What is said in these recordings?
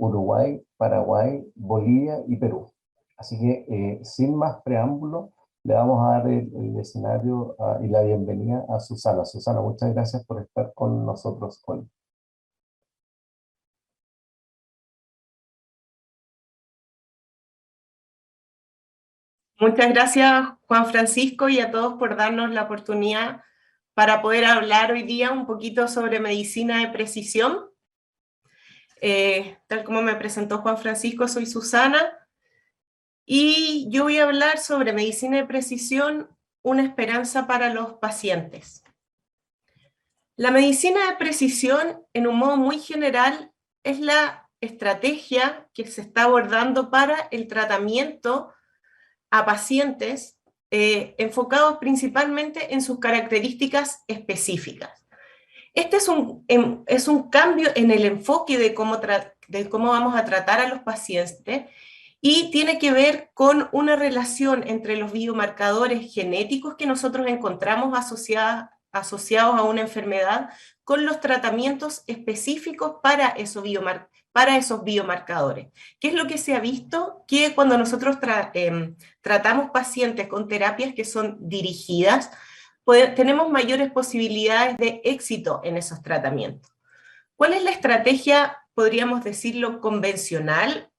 Uruguay, Paraguay, Bolivia y Perú. Así que sin más preámbulo, le vamos a dar el escenario y la bienvenida a Susana. Susana, muchas gracias por estar con nosotros hoy. Muchas gracias, Juan Francisco, y a todos por darnos la oportunidad para poder hablar hoy día un poquito sobre medicina de precisión. Tal como me presentó Juan Francisco, soy Susana, y yo voy a hablar sobre medicina de precisión, una esperanza para los pacientes. La medicina de precisión, en un modo muy general, es la estrategia que se está abordando para el tratamiento a pacientes enfocados principalmente en sus características específicas. Este es un cambio en el enfoque de cómo vamos a tratar a los pacientes y tiene que ver con una relación entre los biomarcadores genéticos que nosotros encontramos asociados a una enfermedad con los tratamientos específicos para esos biomarcadores. ¿Qué es lo que se ha visto? Que cuando nosotros tratamos pacientes con terapias que son dirigidas, tenemos mayores posibilidades de éxito en esos tratamientos. ¿Cuál es la estrategia, podríamos decirlo, convencional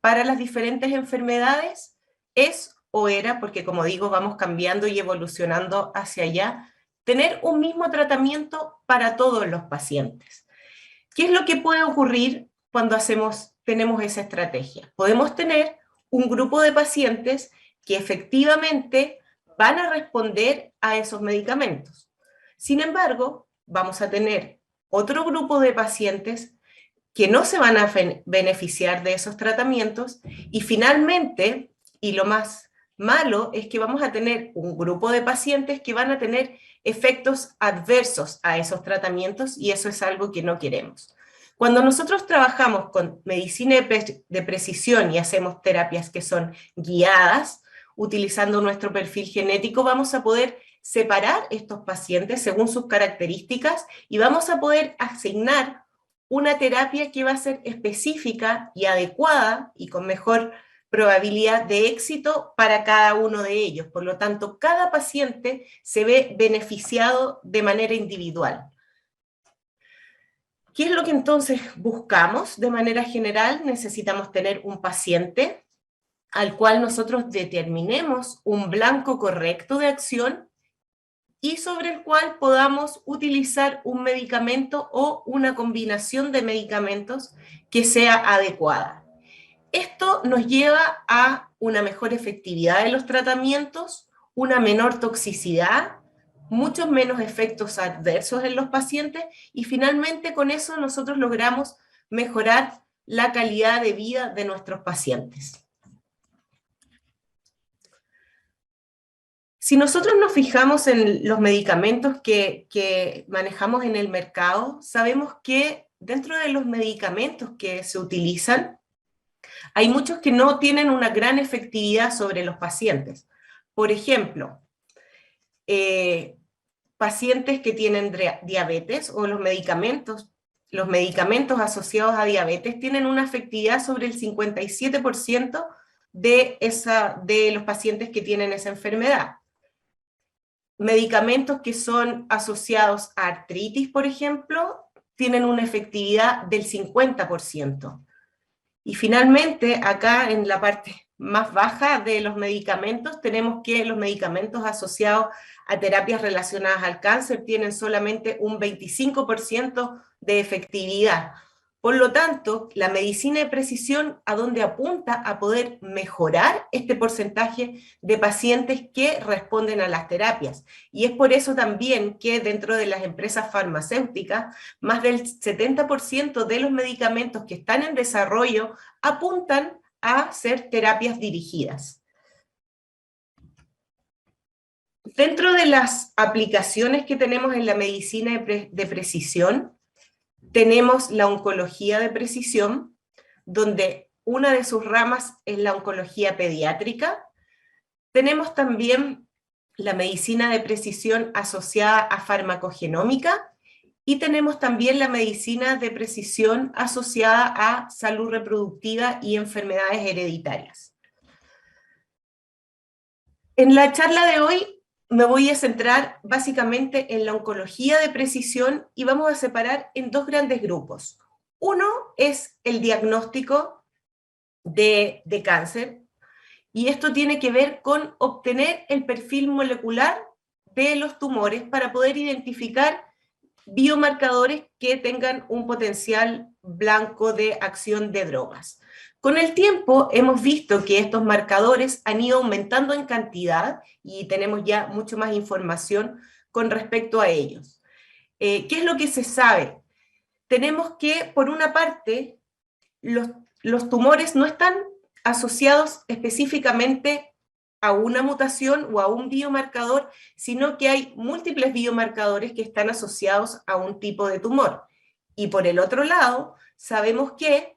para las diferentes enfermedades? Es o era, porque como digo, vamos cambiando y evolucionando hacia allá, tener un mismo tratamiento para todos los pacientes. ¿Qué es lo que puede ocurrir cuando tenemos esa estrategia? Podemos tener un grupo de pacientes que efectivamente van a responder a esos medicamentos. Sin embargo, vamos a tener otro grupo de pacientes que no se van a beneficiar de esos tratamientos y finalmente, y lo más malo, es que vamos a tener un grupo de pacientes que van a tener efectos adversos a esos tratamientos y eso es algo que no queremos. Cuando nosotros trabajamos con medicina de precisión y hacemos terapias que son guiadas, utilizando nuestro perfil genético, vamos a poder separar estos pacientes según sus características y vamos a poder asignar una terapia que va a ser específica y adecuada y con mejor probabilidad de éxito para cada uno de ellos. Por lo tanto, cada paciente se ve beneficiado de manera individual. ¿Qué es lo que entonces buscamos? De manera general, necesitamos tener un paciente al cual nosotros determinemos un blanco correcto de acción y sobre el cual podamos utilizar un medicamento o una combinación de medicamentos que sea adecuada. Esto nos lleva a una mejor efectividad de los tratamientos, una menor toxicidad, muchos menos efectos adversos en los pacientes y finalmente con eso nosotros logramos mejorar la calidad de vida de nuestros pacientes. Si nosotros nos fijamos en los medicamentos que manejamos en el mercado, sabemos que dentro de los medicamentos que se utilizan, hay muchos que no tienen una gran efectividad sobre los pacientes. Por ejemplo, pacientes que tienen diabetes o los medicamentos asociados a diabetes tienen una efectividad sobre el 57% de los pacientes que tienen esa enfermedad. Medicamentos que son asociados a artritis, por ejemplo, tienen una efectividad del 50%. Y finalmente, acá en la parte más baja de los medicamentos, tenemos que los medicamentos asociados a terapias relacionadas al cáncer tienen solamente un 25% de efectividad. Por lo tanto, la medicina de precisión, ¿a dónde apunta? A poder mejorar este porcentaje de pacientes que responden a las terapias. Y es por eso también que dentro de las empresas farmacéuticas, más del 70% de los medicamentos que están en desarrollo apuntan a ser terapias dirigidas. Dentro de las aplicaciones que tenemos en la medicina de precisión, tenemos la oncología de precisión, donde una de sus ramas es la oncología pediátrica. Tenemos también la medicina de precisión asociada a farmacogenómica y tenemos también la medicina de precisión asociada a salud reproductiva y enfermedades hereditarias. En la charla de hoy me voy a centrar básicamente en la oncología de precisión y vamos a separar en dos grandes grupos. Uno es el diagnóstico de cáncer, y esto tiene que ver con obtener el perfil molecular de los tumores para poder identificar biomarcadores que tengan un potencial blanco de acción de drogas. Con el tiempo hemos visto que estos marcadores han ido aumentando en cantidad y tenemos ya mucho más información con respecto a ellos. ¿Qué es lo que se sabe? Tenemos que, por una parte, los tumores no están asociados específicamente a una mutación o a un biomarcador, sino que hay múltiples biomarcadores que están asociados a un tipo de tumor. Y por el otro lado, sabemos que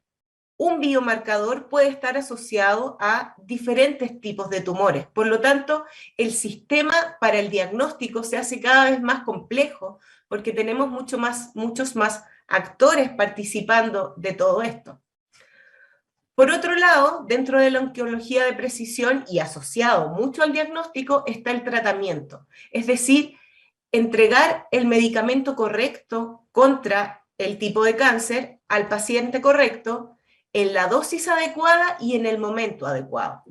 un biomarcador puede estar asociado a diferentes tipos de tumores. Por lo tanto, el sistema para el diagnóstico se hace cada vez más complejo porque tenemos muchos más actores participando de todo esto. Por otro lado, dentro de la oncología de precisión y asociado mucho al diagnóstico está el tratamiento, es decir, entregar el medicamento correcto contra el tipo de cáncer al paciente correcto en la dosis adecuada y en el momento adecuado.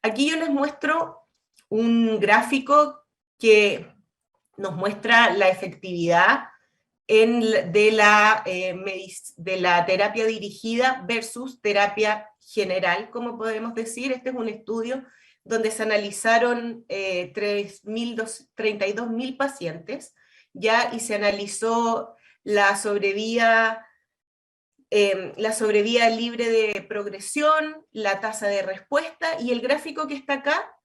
Aquí yo les muestro un gráfico que nos muestra la efectividad de la terapia dirigida versus terapia general, como podemos decir. Este es un estudio donde se analizaron 32.000 pacientes, ¿ya? Y se analizó la sobrevida libre de progresión, la tasa de respuesta, y el gráfico que está acá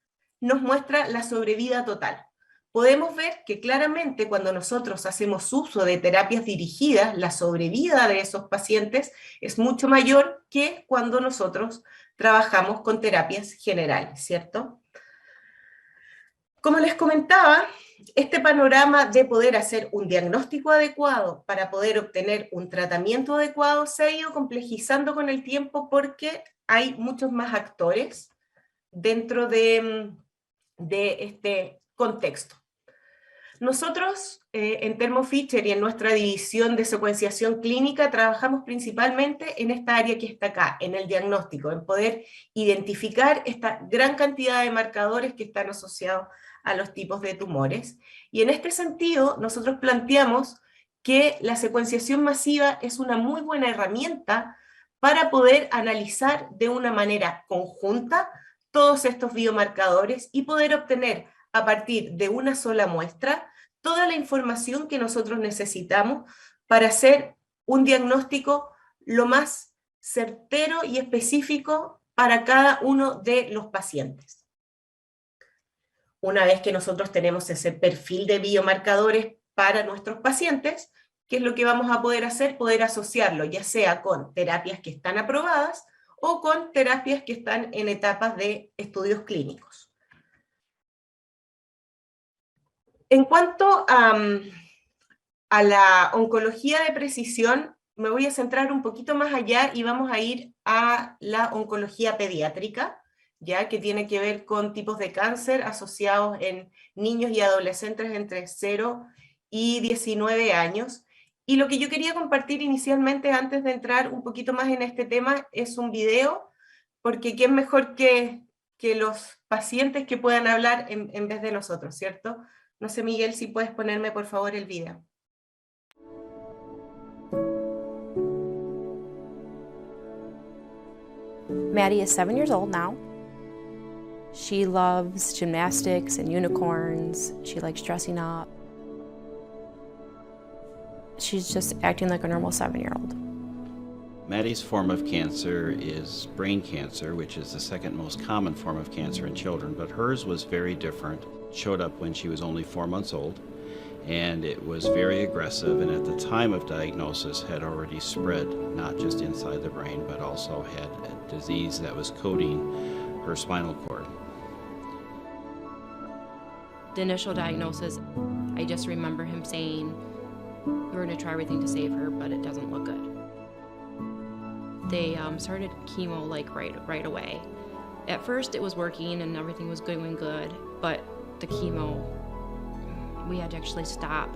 nos muestra la sobrevida total. Podemos ver que claramente cuando nosotros hacemos uso de terapias dirigidas, la sobrevida de esos pacientes es mucho mayor que cuando nosotros trabajamos con terapias generales, ¿cierto? Como les comentaba, este panorama de poder hacer un diagnóstico adecuado para poder obtener un tratamiento adecuado se ha ido complejizando con el tiempo porque hay muchos más actores dentro de este contexto. Nosotros en Thermo Fisher y en nuestra división de secuenciación clínica trabajamos principalmente en esta área que está acá, en el diagnóstico, en poder identificar esta gran cantidad de marcadores que están asociados a los tipos de tumores. Y en este sentido, nosotros planteamos que la secuenciación masiva es una muy buena herramienta para poder analizar de una manera conjunta todos estos biomarcadores y poder obtener a partir de una sola muestra toda la información que nosotros necesitamos para hacer un diagnóstico lo más certero y específico para cada uno de los pacientes. Una vez que nosotros tenemos ese perfil de biomarcadores para nuestros pacientes, ¿qué es lo que vamos a poder hacer? Poder asociarlo ya sea con terapias que están aprobadas o con terapias que están en etapas de estudios clínicos. En cuanto a la oncología de precisión, me voy a centrar un poquito más allá y vamos a ir a la oncología pediátrica, ya que tiene que ver con tipos de cáncer asociados en niños y adolescentes entre 0 y 19 años. Y lo que yo quería compartir inicialmente, antes de entrar un poquito más en este tema, es un video, porque ¿quién mejor que los pacientes que puedan hablar en vez de nosotros, ¿cierto? No sé, Miguel, si puedes ponerme por favor el video. Maddie is 7 years old now. She loves gymnastics and unicorns. She likes dressing up. She's just acting like a normal 7-year-old. Maddie's form of cancer is brain cancer, which is the second most common form of cancer in children, but hers was very different. It showed up when she was only 4 months old, and it was very aggressive, and at the time of diagnosis had already spread, not just inside the brain, but also had a disease that was coating her spinal cord. The initial diagnosis, I just remember him saying, We're going to try everything to save her, but it doesn't look good. They started chemo like right away. At first it was working and everything was going good, but the chemo, we had to actually stop.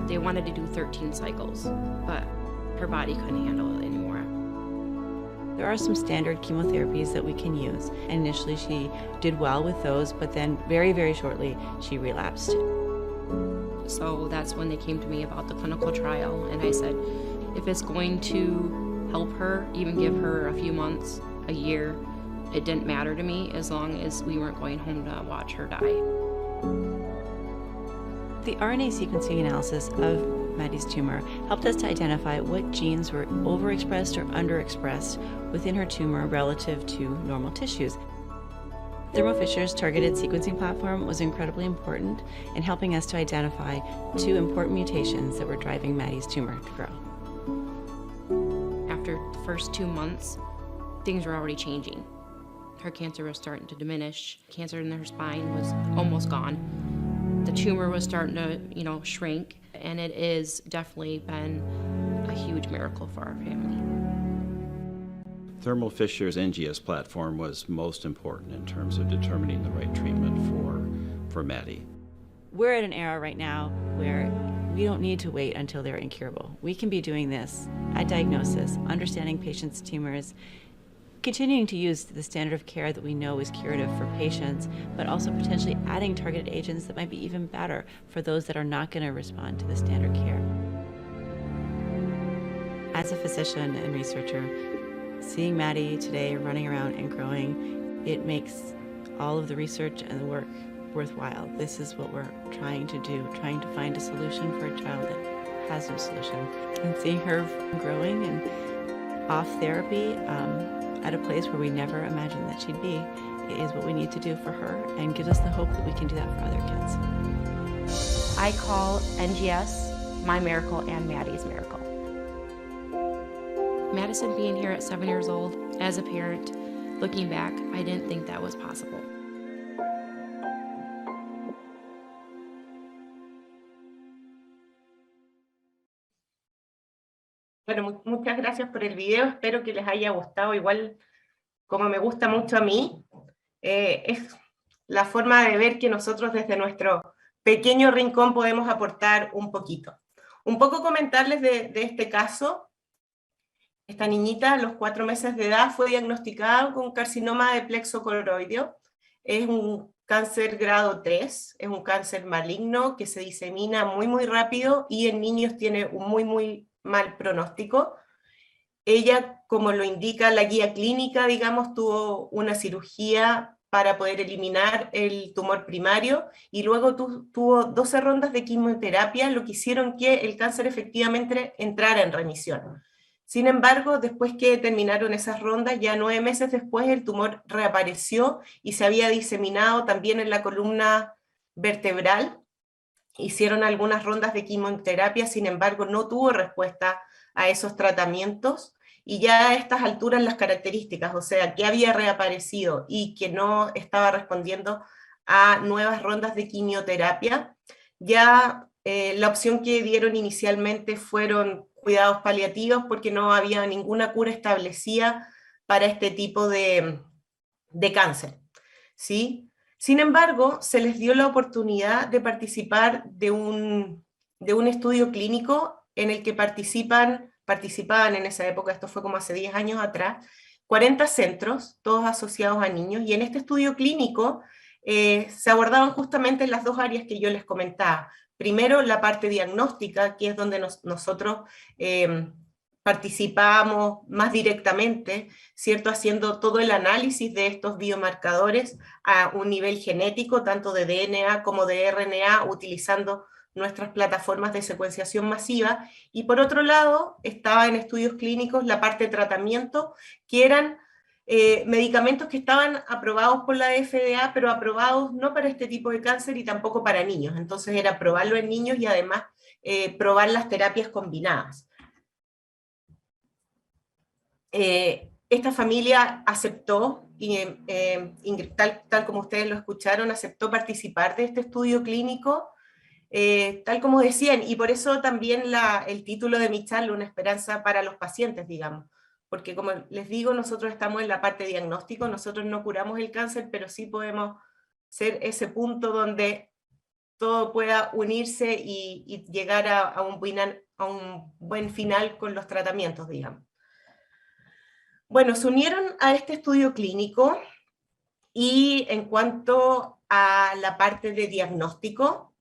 They wanted to do 13 cycles, but her body couldn't handle it anymore. There are some standard chemotherapies that we can use. And initially she did well with those, but then very, very shortly she relapsed. So that's when they came to me about the clinical trial, and I said, if it's going to help her, even give her a few months, a year, it didn't matter to me as long as we weren't going home to watch her die. The RNA sequencing analysis of Maddie's tumor helped us to identify what genes were overexpressed or underexpressed within her tumor relative to normal tissues. Thermo Fisher's targeted sequencing platform was incredibly important in helping us to identify 2 important mutations that were driving Maddie's tumor to grow. After the first 2 months, things were already changing. Her cancer was starting to diminish. Cancer in her spine was almost gone. The tumor was starting to, shrink, and it has definitely been a huge miracle for our family. Thermo Fisher's NGS platform was most important in terms of determining the right treatment for Maddie. We're at an era right now where we don't need to wait until they're incurable. We can be doing this at diagnosis, understanding patients' tumors, continuing to use the standard of care that we know is curative for patients, but also potentially adding targeted agents that might be even better for those that are not going to respond to the standard care. As a physician and researcher, seeing Maddie today running around and growing, it makes all of the research and the work worthwhile. This is what we're trying to do, trying to find a solution for a child that has no solution. And seeing her growing and off therapy at a place where we never imagined that she'd be is what we need to do for her and gives us the hope that we can do that for other kids. I call NGS my miracle and Maddie's miracle. Madison being here at 7 years old, as a parent, looking back, I didn't think that was possible. Bueno, muchas gracias por el video, espero que les haya gustado, igual como me gusta mucho a mí, es la forma de ver que nosotros desde nuestro pequeño rincón podemos aportar un poquito. Un poco comentarles de este caso. Esta niñita a los 4 meses de edad fue diagnosticada con carcinoma de plexo coroideo. Es un cáncer grado 3, es un cáncer maligno que se disemina muy rápido y en niños tiene un muy mal pronóstico. Ella, como lo indica la guía clínica, digamos, tuvo una cirugía para poder eliminar el tumor primario y luego tuvo 12 rondas de quimioterapia, lo que hicieron que el cáncer efectivamente entrara en remisión. Sin embargo, después que terminaron esas rondas, ya 9 meses después el tumor reapareció y se había diseminado también en la columna vertebral. Hicieron algunas rondas de quimioterapia, sin embargo no tuvo respuesta a esos tratamientos y ya a estas alturas las características, o sea, que había reaparecido y que no estaba respondiendo a nuevas rondas de quimioterapia, ya la opción que dieron inicialmente fueron cuidados paliativos porque no había ninguna cura establecida para este tipo de cáncer, ¿sí? Sin embargo, se les dio la oportunidad de participar de un estudio clínico en el que participaban en esa época, esto fue como hace 10 años atrás, 40 centros, todos asociados a niños, y en este estudio clínico se abordaban justamente las 2 áreas que yo les comentaba. Primero, la parte diagnóstica, que es donde nosotros participamos más directamente, ¿cierto? Haciendo todo el análisis de estos biomarcadores a un nivel genético, tanto de DNA como de RNA, utilizando nuestras plataformas de secuenciación masiva. Y por otro lado, estaba en estudios clínicos la parte de tratamiento, que eran medicamentos que estaban aprobados por la FDA, pero aprobados no para este tipo de cáncer y tampoco para niños. Entonces era probarlo en niños y además probar las terapias combinadas. Esta familia aceptó, tal como ustedes lo escucharon, aceptó participar de este estudio clínico. tal como decían, y por eso también el título de mi charla, Una esperanza para los pacientes, digamos, porque como les digo, nosotros estamos en la parte de diagnóstico, nosotros no curamos el cáncer, pero sí podemos ser ese punto donde todo pueda unirse y llegar a un buen final con los tratamientos, digamos. Bueno, se unieron a este estudio clínico, y en cuanto a la parte de diagnóstico,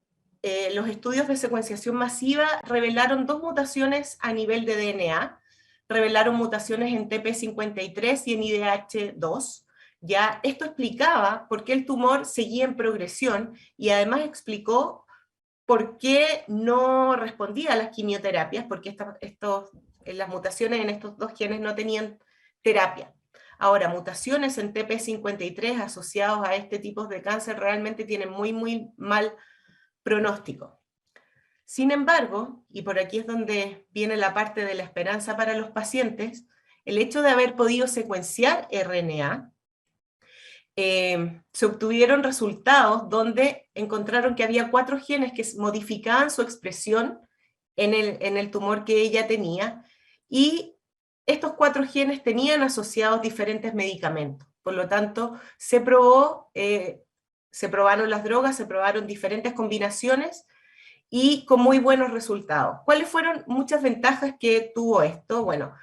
los estudios de secuenciación masiva revelaron 2 mutaciones a nivel de DNA, revelaron mutaciones en TP53 y en IDH2. Ya esto explicaba por qué el tumor seguía en progresión, y además explicó por qué no respondía a las quimioterapias, porque las mutaciones en estos 2 genes no tenían terapia. Ahora, mutaciones en TP53 asociados a este tipo de cáncer realmente tienen muy mal pronóstico. Sin embargo, y por aquí es donde viene la parte de la esperanza para los pacientes, el hecho de haber podido secuenciar RNA, se obtuvieron resultados donde encontraron que había 4 genes que modificaban su expresión en el tumor que ella tenía, y estos 4 genes tenían asociados diferentes medicamentos. Por lo tanto, se probaron las drogas, se probaron diferentes combinaciones, y con muy buenos resultados. ¿Cuáles fueron muchas ventajas que tuvo esto? Bueno,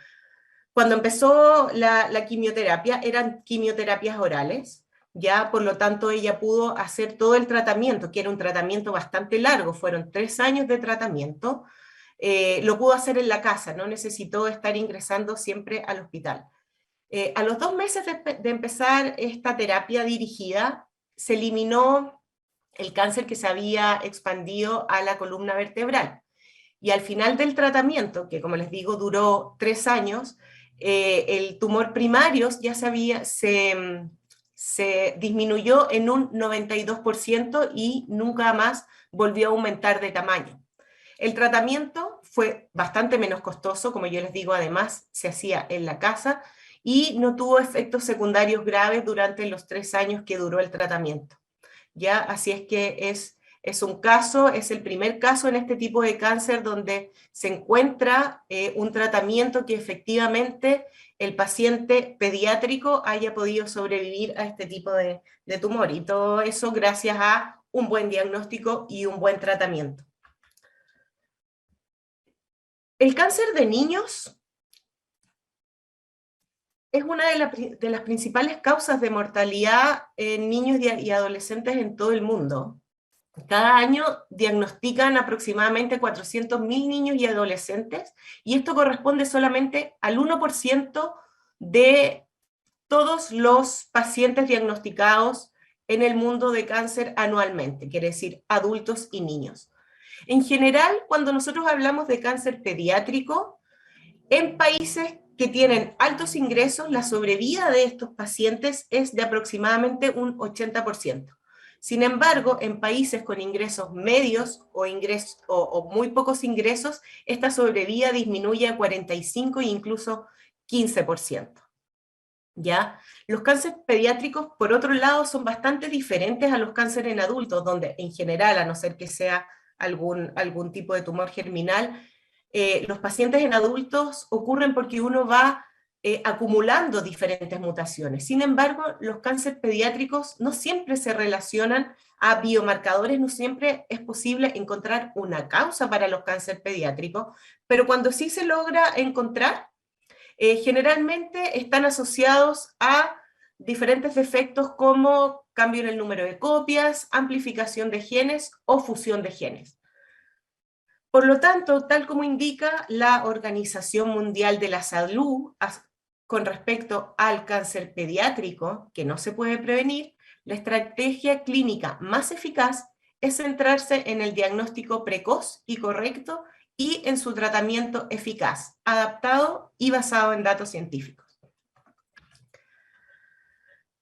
cuando empezó la quimioterapia, eran quimioterapias orales, ya, por lo tanto ella pudo hacer todo el tratamiento, que era un tratamiento bastante largo, fueron 3 años de tratamiento. Lo pudo hacer en la casa, no necesitó estar ingresando siempre al hospital. A los 2 meses de empezar esta terapia dirigida, se eliminó el cáncer que se había expandido a la columna vertebral. Y al final del tratamiento, que como les digo duró 3 años, el tumor primario ya se disminuyó en un 92% y nunca más volvió a aumentar de tamaño. El tratamiento fue bastante menos costoso, como yo les digo, además se hacía en la casa, y no tuvo efectos secundarios graves durante los 3 años que duró el tratamiento. ¿Ya? Así es que es un caso, es el primer caso en este tipo de cáncer donde se encuentra un tratamiento que efectivamente el paciente pediátrico haya podido sobrevivir a este tipo de tumor, y todo eso gracias a un buen diagnóstico y un buen tratamiento. El cáncer de niños es una de las principales causas de mortalidad en niños y adolescentes en todo el mundo. Cada año diagnostican aproximadamente 400.000 niños y adolescentes, y esto corresponde solamente al 1% de todos los pacientes diagnosticados en el mundo de cáncer anualmente, quiere decir adultos y niños. En general, cuando nosotros hablamos de cáncer pediátrico, en países que tienen altos ingresos, la sobrevida de estos pacientes es de aproximadamente un 80%. Sin embargo, en países con ingresos medios o muy pocos ingresos, esta sobrevida disminuye a 45% e incluso 15%. ¿Ya? Los cánceres pediátricos, por otro lado, son bastante diferentes a los cánceres en adultos, donde en general, a no ser que sea algún tipo de tumor germinal, los pacientes en adultos ocurren porque uno va acumulando diferentes mutaciones. Sin embargo, los cánceres pediátricos no siempre se relacionan a biomarcadores, no siempre es posible encontrar una causa para los cánceres pediátricos, pero cuando sí se logra encontrar, generalmente están asociados a diferentes defectos como cambio en el número de copias, amplificación de genes o fusión de genes. Por lo tanto, tal como indica la Organización Mundial de la Salud con respecto al cáncer pediátrico, que no se puede prevenir, la estrategia clínica más eficaz es centrarse en el diagnóstico precoz y correcto y en su tratamiento eficaz, adaptado y basado en datos científicos.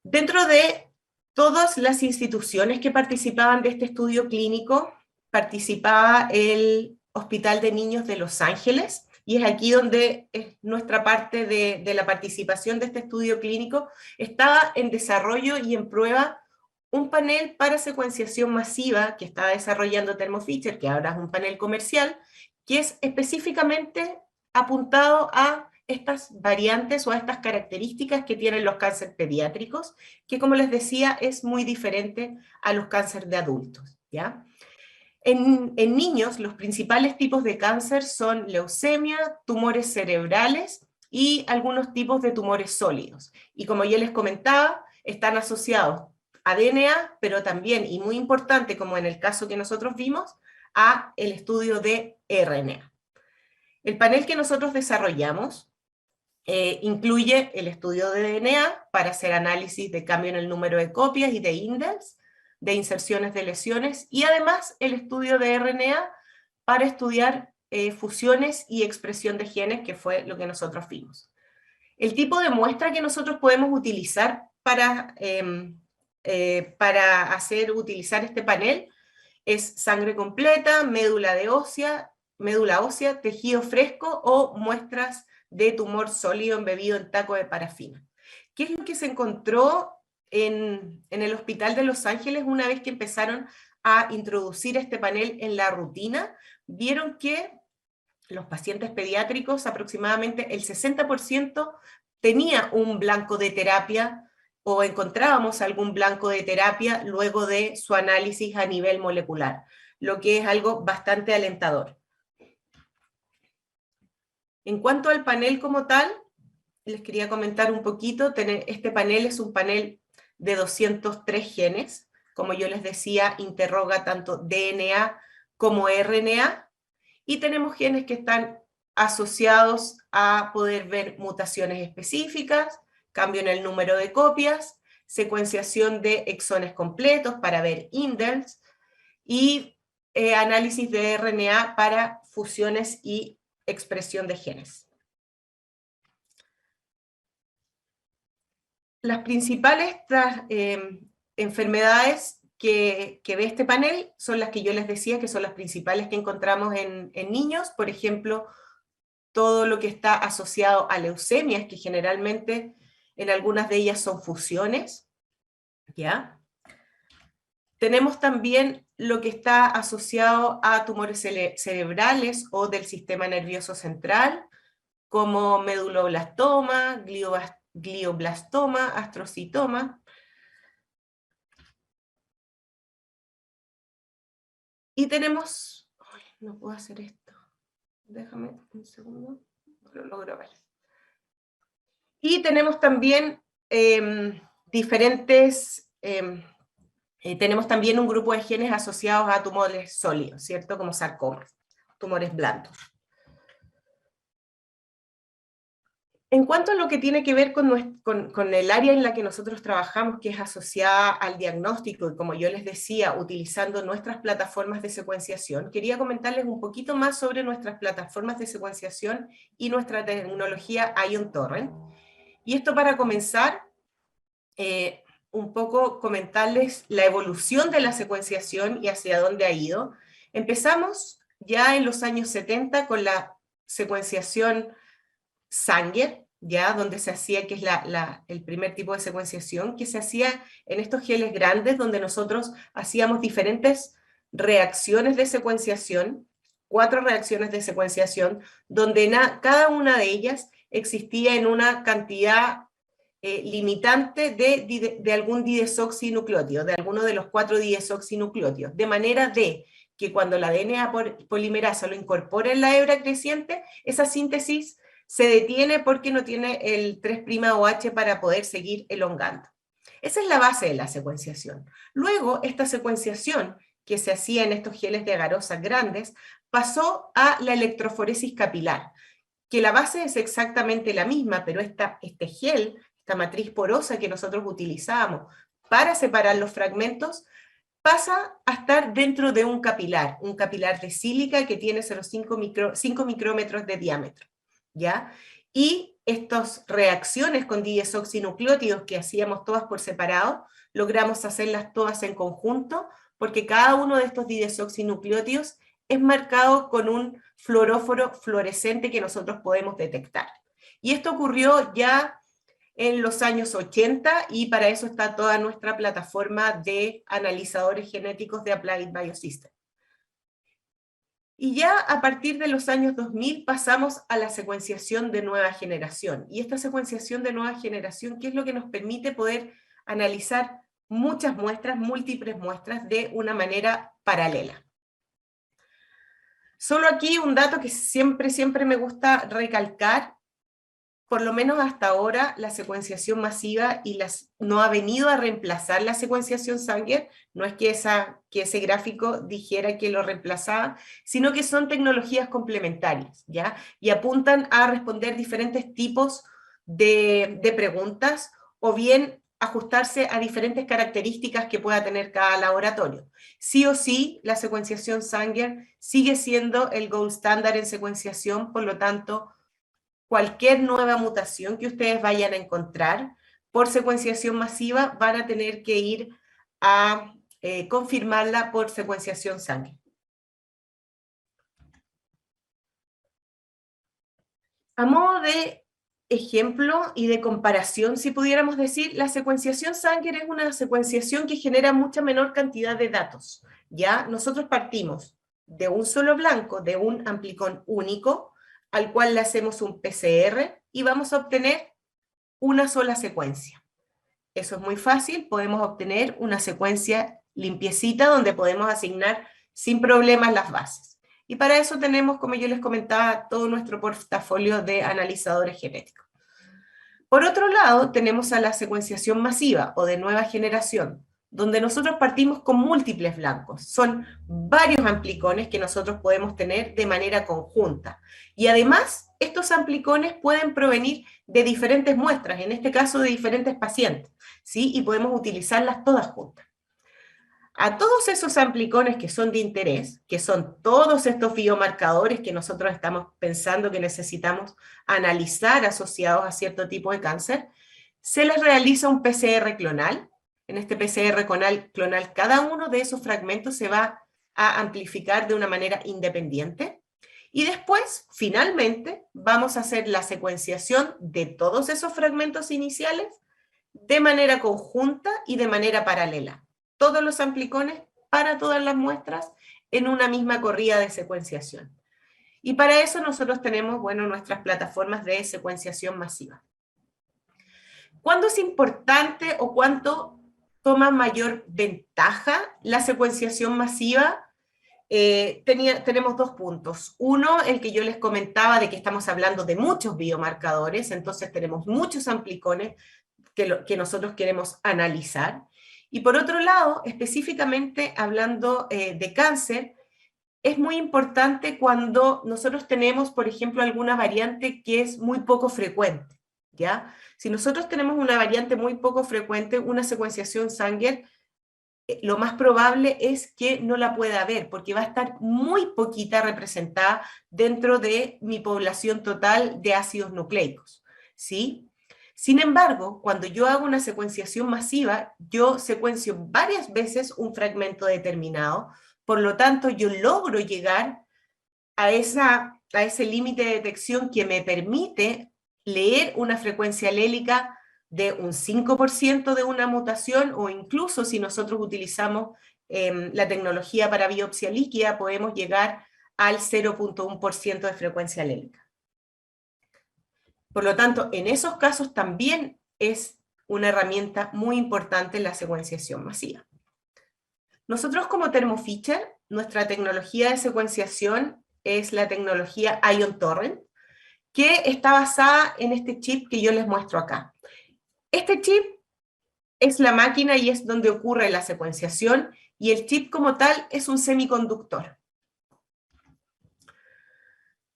Dentro de todas las instituciones que participaban de este estudio clínico, participaba el Hospital de Niños de Los Ángeles, y es aquí donde nuestra parte de la participación de este estudio clínico estaba en desarrollo y en prueba un panel para secuenciación masiva que estaba desarrollando Thermo Fisher, que ahora es un panel comercial, que es específicamente apuntado a estas variantes o a estas características que tienen los cánceres pediátricos, que como les decía es muy diferente a los cánceres de adultos, ¿ya? En niños los principales tipos de cáncer son leucemia, tumores cerebrales y algunos tipos de tumores sólidos. Y como ya les comentaba, están asociados a DNA, pero también, y muy importante como en el caso que nosotros vimos, a el estudio de RNA. El panel que nosotros desarrollamos incluye el estudio de DNA para hacer análisis de cambio en el número de copias y de indels, de inserciones de lesiones, y además el estudio de RNA para estudiar fusiones y expresión de genes, que fue lo que nosotros vimos. El tipo de muestra que nosotros podemos utilizar para utilizar este panel es sangre completa, médula ósea, tejido fresco o muestras de tumor sólido embebido en taco de parafina. ¿Qué es lo que se encontró en el Hospital de Los Ángeles una vez que empezaron a introducir este panel en la rutina? Vieron que los pacientes pediátricos, aproximadamente el 60% tenía un blanco de terapia o encontrábamos algún blanco de terapia luego de su análisis a nivel molecular, lo que es algo bastante alentador. En cuanto al panel como tal, les quería comentar un poquito. Este panel es un panel de 203 genes, como yo les decía, interroga tanto DNA como RNA, y tenemos genes que están asociados a poder ver mutaciones específicas, cambio en el número de copias, secuenciación de exones completos para ver indels, y análisis de RNA para fusiones y expresión de genes. Las principales enfermedades que ve este panel son las que yo les decía que son las principales que encontramos en niños, por ejemplo, todo lo que está asociado a leucemias, que generalmente en algunas de ellas son fusiones, ¿ya? Tenemos también lo que está asociado a tumores cerebrales o del sistema nervioso central, como meduloblastoma, glioblastoma, astrocitoma. Y tenemos... Ay, no puedo hacer esto. Déjame un segundo. No lo logro ver. Y tenemos también tenemos también un grupo de genes asociados a tumores sólidos, ¿cierto? Como sarcomas, tumores blandos. En cuanto a lo que tiene que ver con el área en la que nosotros trabajamos, que es asociada al diagnóstico, y como yo les decía, utilizando nuestras plataformas de secuenciación, quería comentarles un poquito más sobre nuestras plataformas de secuenciación y nuestra tecnología Ion Torrent. Y esto para comenzar, un poco comentarles la evolución de la secuenciación y hacia dónde ha ido. Empezamos ya en los años 70 con la secuenciación Sanger, ya donde se hacía, que es el primer tipo de secuenciación, que se hacía en estos geles grandes, donde nosotros hacíamos diferentes reacciones de secuenciación, 4 reacciones de secuenciación, donde cada una de ellas existía en una cantidad limitante de algún didesoxinucleótido, de alguno de los 4 didesoxinucleótidos, de manera de que cuando la DNA polimerasa lo incorpora en la hebra creciente, esa síntesis se detiene porque no tiene el 3'OH para poder seguir elongando. Esa es la base de la secuenciación. Luego, esta secuenciación que se hacía en estos geles de agarosas grandes, pasó a la electroforesis capilar, que la base es exactamente la misma, pero este gel, esta matriz porosa que nosotros utilizábamos para separar los fragmentos, pasa a estar dentro de un capilar de sílica que tiene 0,5 micrómetros de diámetro, ¿ya? Y estas reacciones con didesoxinucleótidos que hacíamos todas por separado, logramos hacerlas todas en conjunto, porque cada uno de estos didesoxinucleótidos es marcado con un fluoróforo fluorescente que nosotros podemos detectar. Y esto ocurrió ya en los años 80 y para eso está toda nuestra plataforma de analizadores genéticos de Applied Biosystems. Y ya a partir de los años 2000 pasamos a la secuenciación de nueva generación. Y esta secuenciación de nueva generación, ¿qué es lo que nos permite poder analizar muchas muestras, múltiples muestras, de una manera paralela? Solo aquí un dato que siempre me gusta recalcar. Por lo menos hasta ahora, la secuenciación masiva no ha venido a reemplazar la secuenciación Sanger, no es que ese gráfico dijera que lo reemplazaba, sino que son tecnologías complementarias, ¿ya? Y apuntan a responder diferentes tipos de preguntas, o bien ajustarse a diferentes características que pueda tener cada laboratorio. Sí o sí, la secuenciación Sanger sigue siendo el gold standard en secuenciación, por lo tanto, cualquier nueva mutación que ustedes vayan a encontrar por secuenciación masiva van a tener que ir a confirmarla por secuenciación Sanger. A modo de ejemplo y de comparación, si pudiéramos decir, la secuenciación Sanger es una secuenciación que genera mucha menor cantidad de datos. ¿Ya? Nosotros partimos de un solo blanco, de un amplicón único, al cual le hacemos un PCR y vamos a obtener una sola secuencia. Eso es muy fácil, podemos obtener una secuencia limpiecita donde podemos asignar sin problemas las bases. Y para eso tenemos, como yo les comentaba, todo nuestro portafolio de analizadores genéticos. Por otro lado, tenemos a la secuenciación masiva o de nueva generación, donde nosotros partimos con múltiples blancos. Son varios amplicones que nosotros podemos tener de manera conjunta. Y además, estos amplicones pueden provenir de diferentes muestras, en este caso de diferentes pacientes, ¿sí? Y podemos utilizarlas todas juntas. A todos esos amplicones que son de interés, que son todos estos biomarcadores que nosotros estamos pensando que necesitamos analizar asociados a cierto tipo de cáncer, se les realiza un PCR clonal. En este PCR clonal, cada uno de esos fragmentos se va a amplificar de una manera independiente. Y después, finalmente, vamos a hacer la secuenciación de todos esos fragmentos iniciales de manera conjunta y de manera paralela. Todos los amplicones para todas las muestras en una misma corrida de secuenciación. Y para eso nosotros tenemos, bueno, nuestras plataformas de secuenciación masiva. ¿Cuándo es importante o cuánto toma mayor ventaja la secuenciación masiva? Tenemos dos puntos. Uno, el que yo les comentaba de que estamos hablando de muchos biomarcadores, entonces tenemos muchos amplicones que nosotros queremos analizar. Y por otro lado, específicamente hablando de cáncer, es muy importante cuando nosotros tenemos, por ejemplo, alguna variante que es muy poco frecuente, ¿ya? Si nosotros tenemos una variante muy poco frecuente, una secuenciación Sanger, lo más probable es que no la pueda haber, porque va a estar muy poquita representada dentro de mi población total de ácidos nucleicos, ¿sí? Sin embargo, cuando yo hago una secuenciación masiva, yo secuencio varias veces un fragmento determinado, por lo tanto yo logro llegar a ese límite de detección que me permite leer una frecuencia alélica de un 5% de una mutación, o incluso si nosotros utilizamos la tecnología para biopsia líquida, podemos llegar al 0.1% de frecuencia alélica. Por lo tanto, en esos casos también es una herramienta muy importante en la secuenciación masiva. Nosotros como Thermo Fisher, nuestra tecnología de secuenciación es la tecnología Ion Torrent, que está basada en este chip que yo les muestro acá. Este chip es la máquina y es donde ocurre la secuenciación, y el chip como tal es un semiconductor.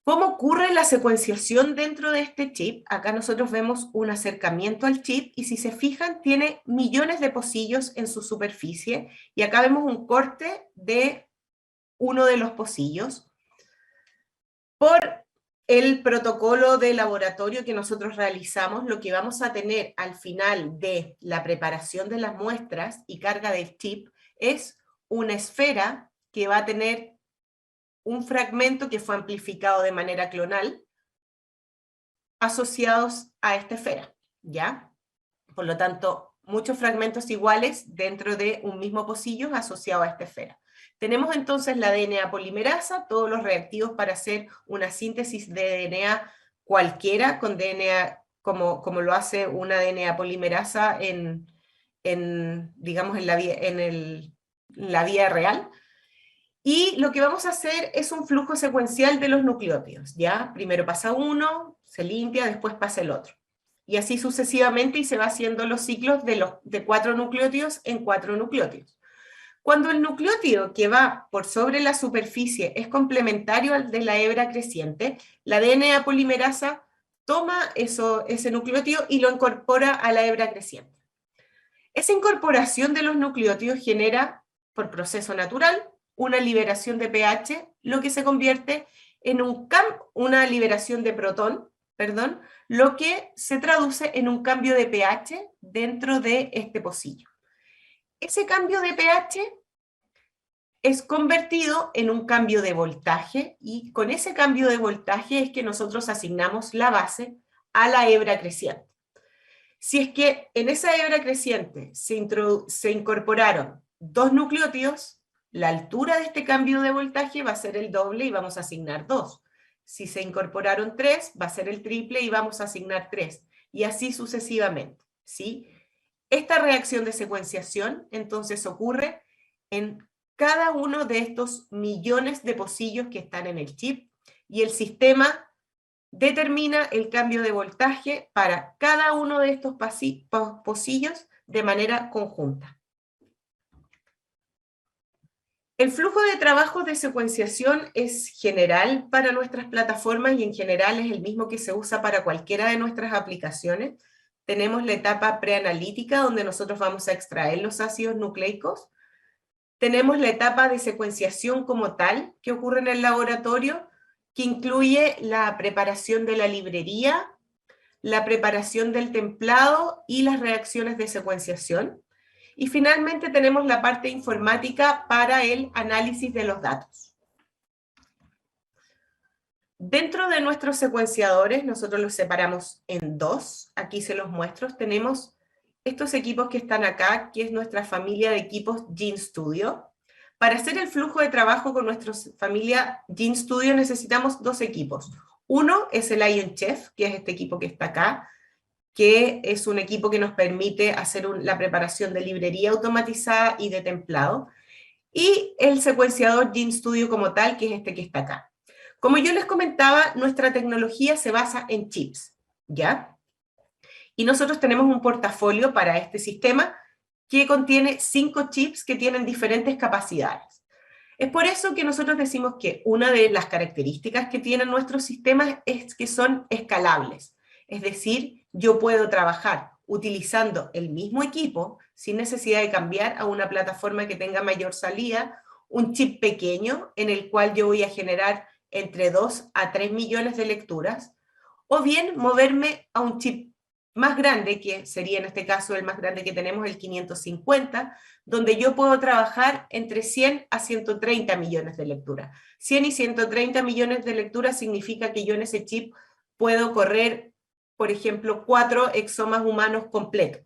¿Cómo ocurre la secuenciación dentro de este chip? Acá nosotros vemos un acercamiento al chip y si se fijan tiene millones de pocillos en su superficie y acá vemos un corte de uno de los pocillos. Por el protocolo de laboratorio que nosotros realizamos, lo que vamos a tener al final de la preparación de las muestras y carga del chip es una esfera que va a tener un fragmento que fue amplificado de manera clonal asociados a esta esfera, ¿ya? Por lo tanto, muchos fragmentos iguales dentro de un mismo pocillo asociado a esta esfera. Tenemos entonces la DNA polimerasa, todos los reactivos para hacer una síntesis de DNA cualquiera, con DNA como lo hace una DNA polimerasa digamos, en la vía real. Y lo que vamos a hacer es un flujo secuencial de los nucleótidos, ¿ya? Primero pasa uno, se limpia, después pasa el otro. Y así sucesivamente, y se va haciendo los ciclos de 4 nucleótidos en 4 nucleótidos. Cuando el nucleótido que va por sobre la superficie es complementario al de la hebra creciente, la DNA polimerasa toma ese nucleótido y lo incorpora a la hebra creciente. Esa incorporación de los nucleótidos genera, por proceso natural, una liberación de pH, lo que se convierte en una liberación de protón, lo que se traduce en un cambio de pH dentro de este pocillo. Ese cambio de pH es convertido en un cambio de voltaje, y con ese cambio de voltaje es que nosotros asignamos la base a la hebra creciente. Si es que en esa hebra creciente se incorporaron 2 nucleótidos, la altura de este cambio de voltaje va a ser el doble y vamos a asignar 2. Si se incorporaron 3, va a ser el triple y vamos a asignar 3. Y así sucesivamente, ¿sí? Esta reacción de secuenciación entonces ocurre en cada uno de estos millones de pocillos que están en el chip, y el sistema determina el cambio de voltaje para cada uno de estos pocillos de manera conjunta. El flujo de trabajo de secuenciación es general para nuestras plataformas, y en general es el mismo que se usa para cualquiera de nuestras aplicaciones. Tenemos la etapa preanalítica, donde nosotros vamos a extraer los ácidos nucleicos. Tenemos la etapa de secuenciación como tal, que ocurre en el laboratorio, que incluye la preparación de la librería, la preparación del templado y las reacciones de secuenciación. Y finalmente tenemos la parte informática para el análisis de los datos. Dentro de nuestros secuenciadores, nosotros los separamos en 2. Aquí se los muestro. Tenemos estos equipos que están acá, que es nuestra familia de equipos GenStudio. Para hacer el flujo de trabajo con nuestra familia GenStudio necesitamos 2 equipos. Uno es el Ion Chef, que es este equipo que está acá, que es un equipo que nos permite hacer la preparación de librería automatizada y de templado. Y el secuenciador GenStudio como tal, que es este que está acá. Como yo les comentaba, nuestra tecnología se basa en chips, ¿ya? Y nosotros tenemos un portafolio para este sistema que contiene 5 chips que tienen diferentes capacidades. Es por eso que nosotros decimos que una de las características que tienen nuestros sistemas es que son escalables. Es decir, yo puedo trabajar utilizando el mismo equipo sin necesidad de cambiar a una plataforma que tenga mayor salida, un chip pequeño en el cual yo voy a generar entre 2 a 3 millones de lecturas, o bien moverme a un chip más grande, que sería en este caso el más grande que tenemos, el 550, donde yo puedo trabajar entre 100 a 130 millones de lecturas. 100 y 130 millones de lecturas significa que yo en ese chip puedo correr, por ejemplo, 4 exomas humanos completos,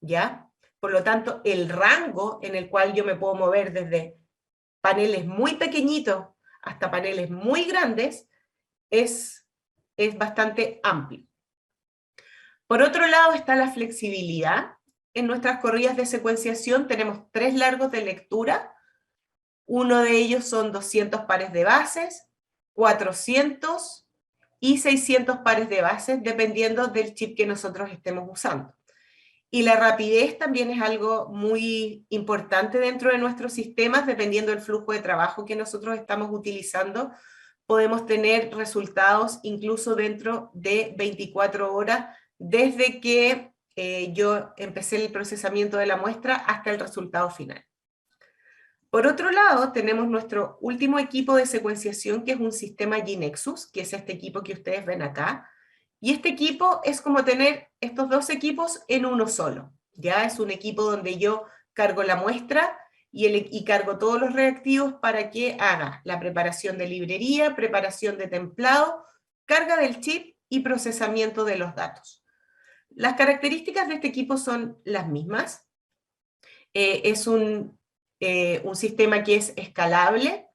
¿ya? Por lo tanto, el rango en el cual yo me puedo mover desde paneles muy pequeñitos hasta paneles muy grandes es bastante amplio. Por otro lado está la flexibilidad. En nuestras corridas de secuenciación tenemos 3 largos de lectura. Uno de ellos son 200 pares de bases, 400 y 600 pares de bases, dependiendo del chip que nosotros estemos usando. Y la rapidez también es algo muy importante dentro de nuestros sistemas, dependiendo del flujo de trabajo que nosotros estamos utilizando. Podemos tener resultados incluso dentro de 24 horas, desde que yo empecé el procesamiento de la muestra hasta el resultado final. Por otro lado, tenemos nuestro último equipo de secuenciación, que es un sistema GeneXus, que es este equipo que ustedes ven acá. Y este equipo es como tener estos 2 equipos en uno solo. Ya es un equipo donde yo cargo la muestra y cargo todos los reactivos para que haga la preparación de librería, preparación de templado, carga del chip y procesamiento de los datos. Las características de este equipo son las mismas. Es un sistema que es escalable,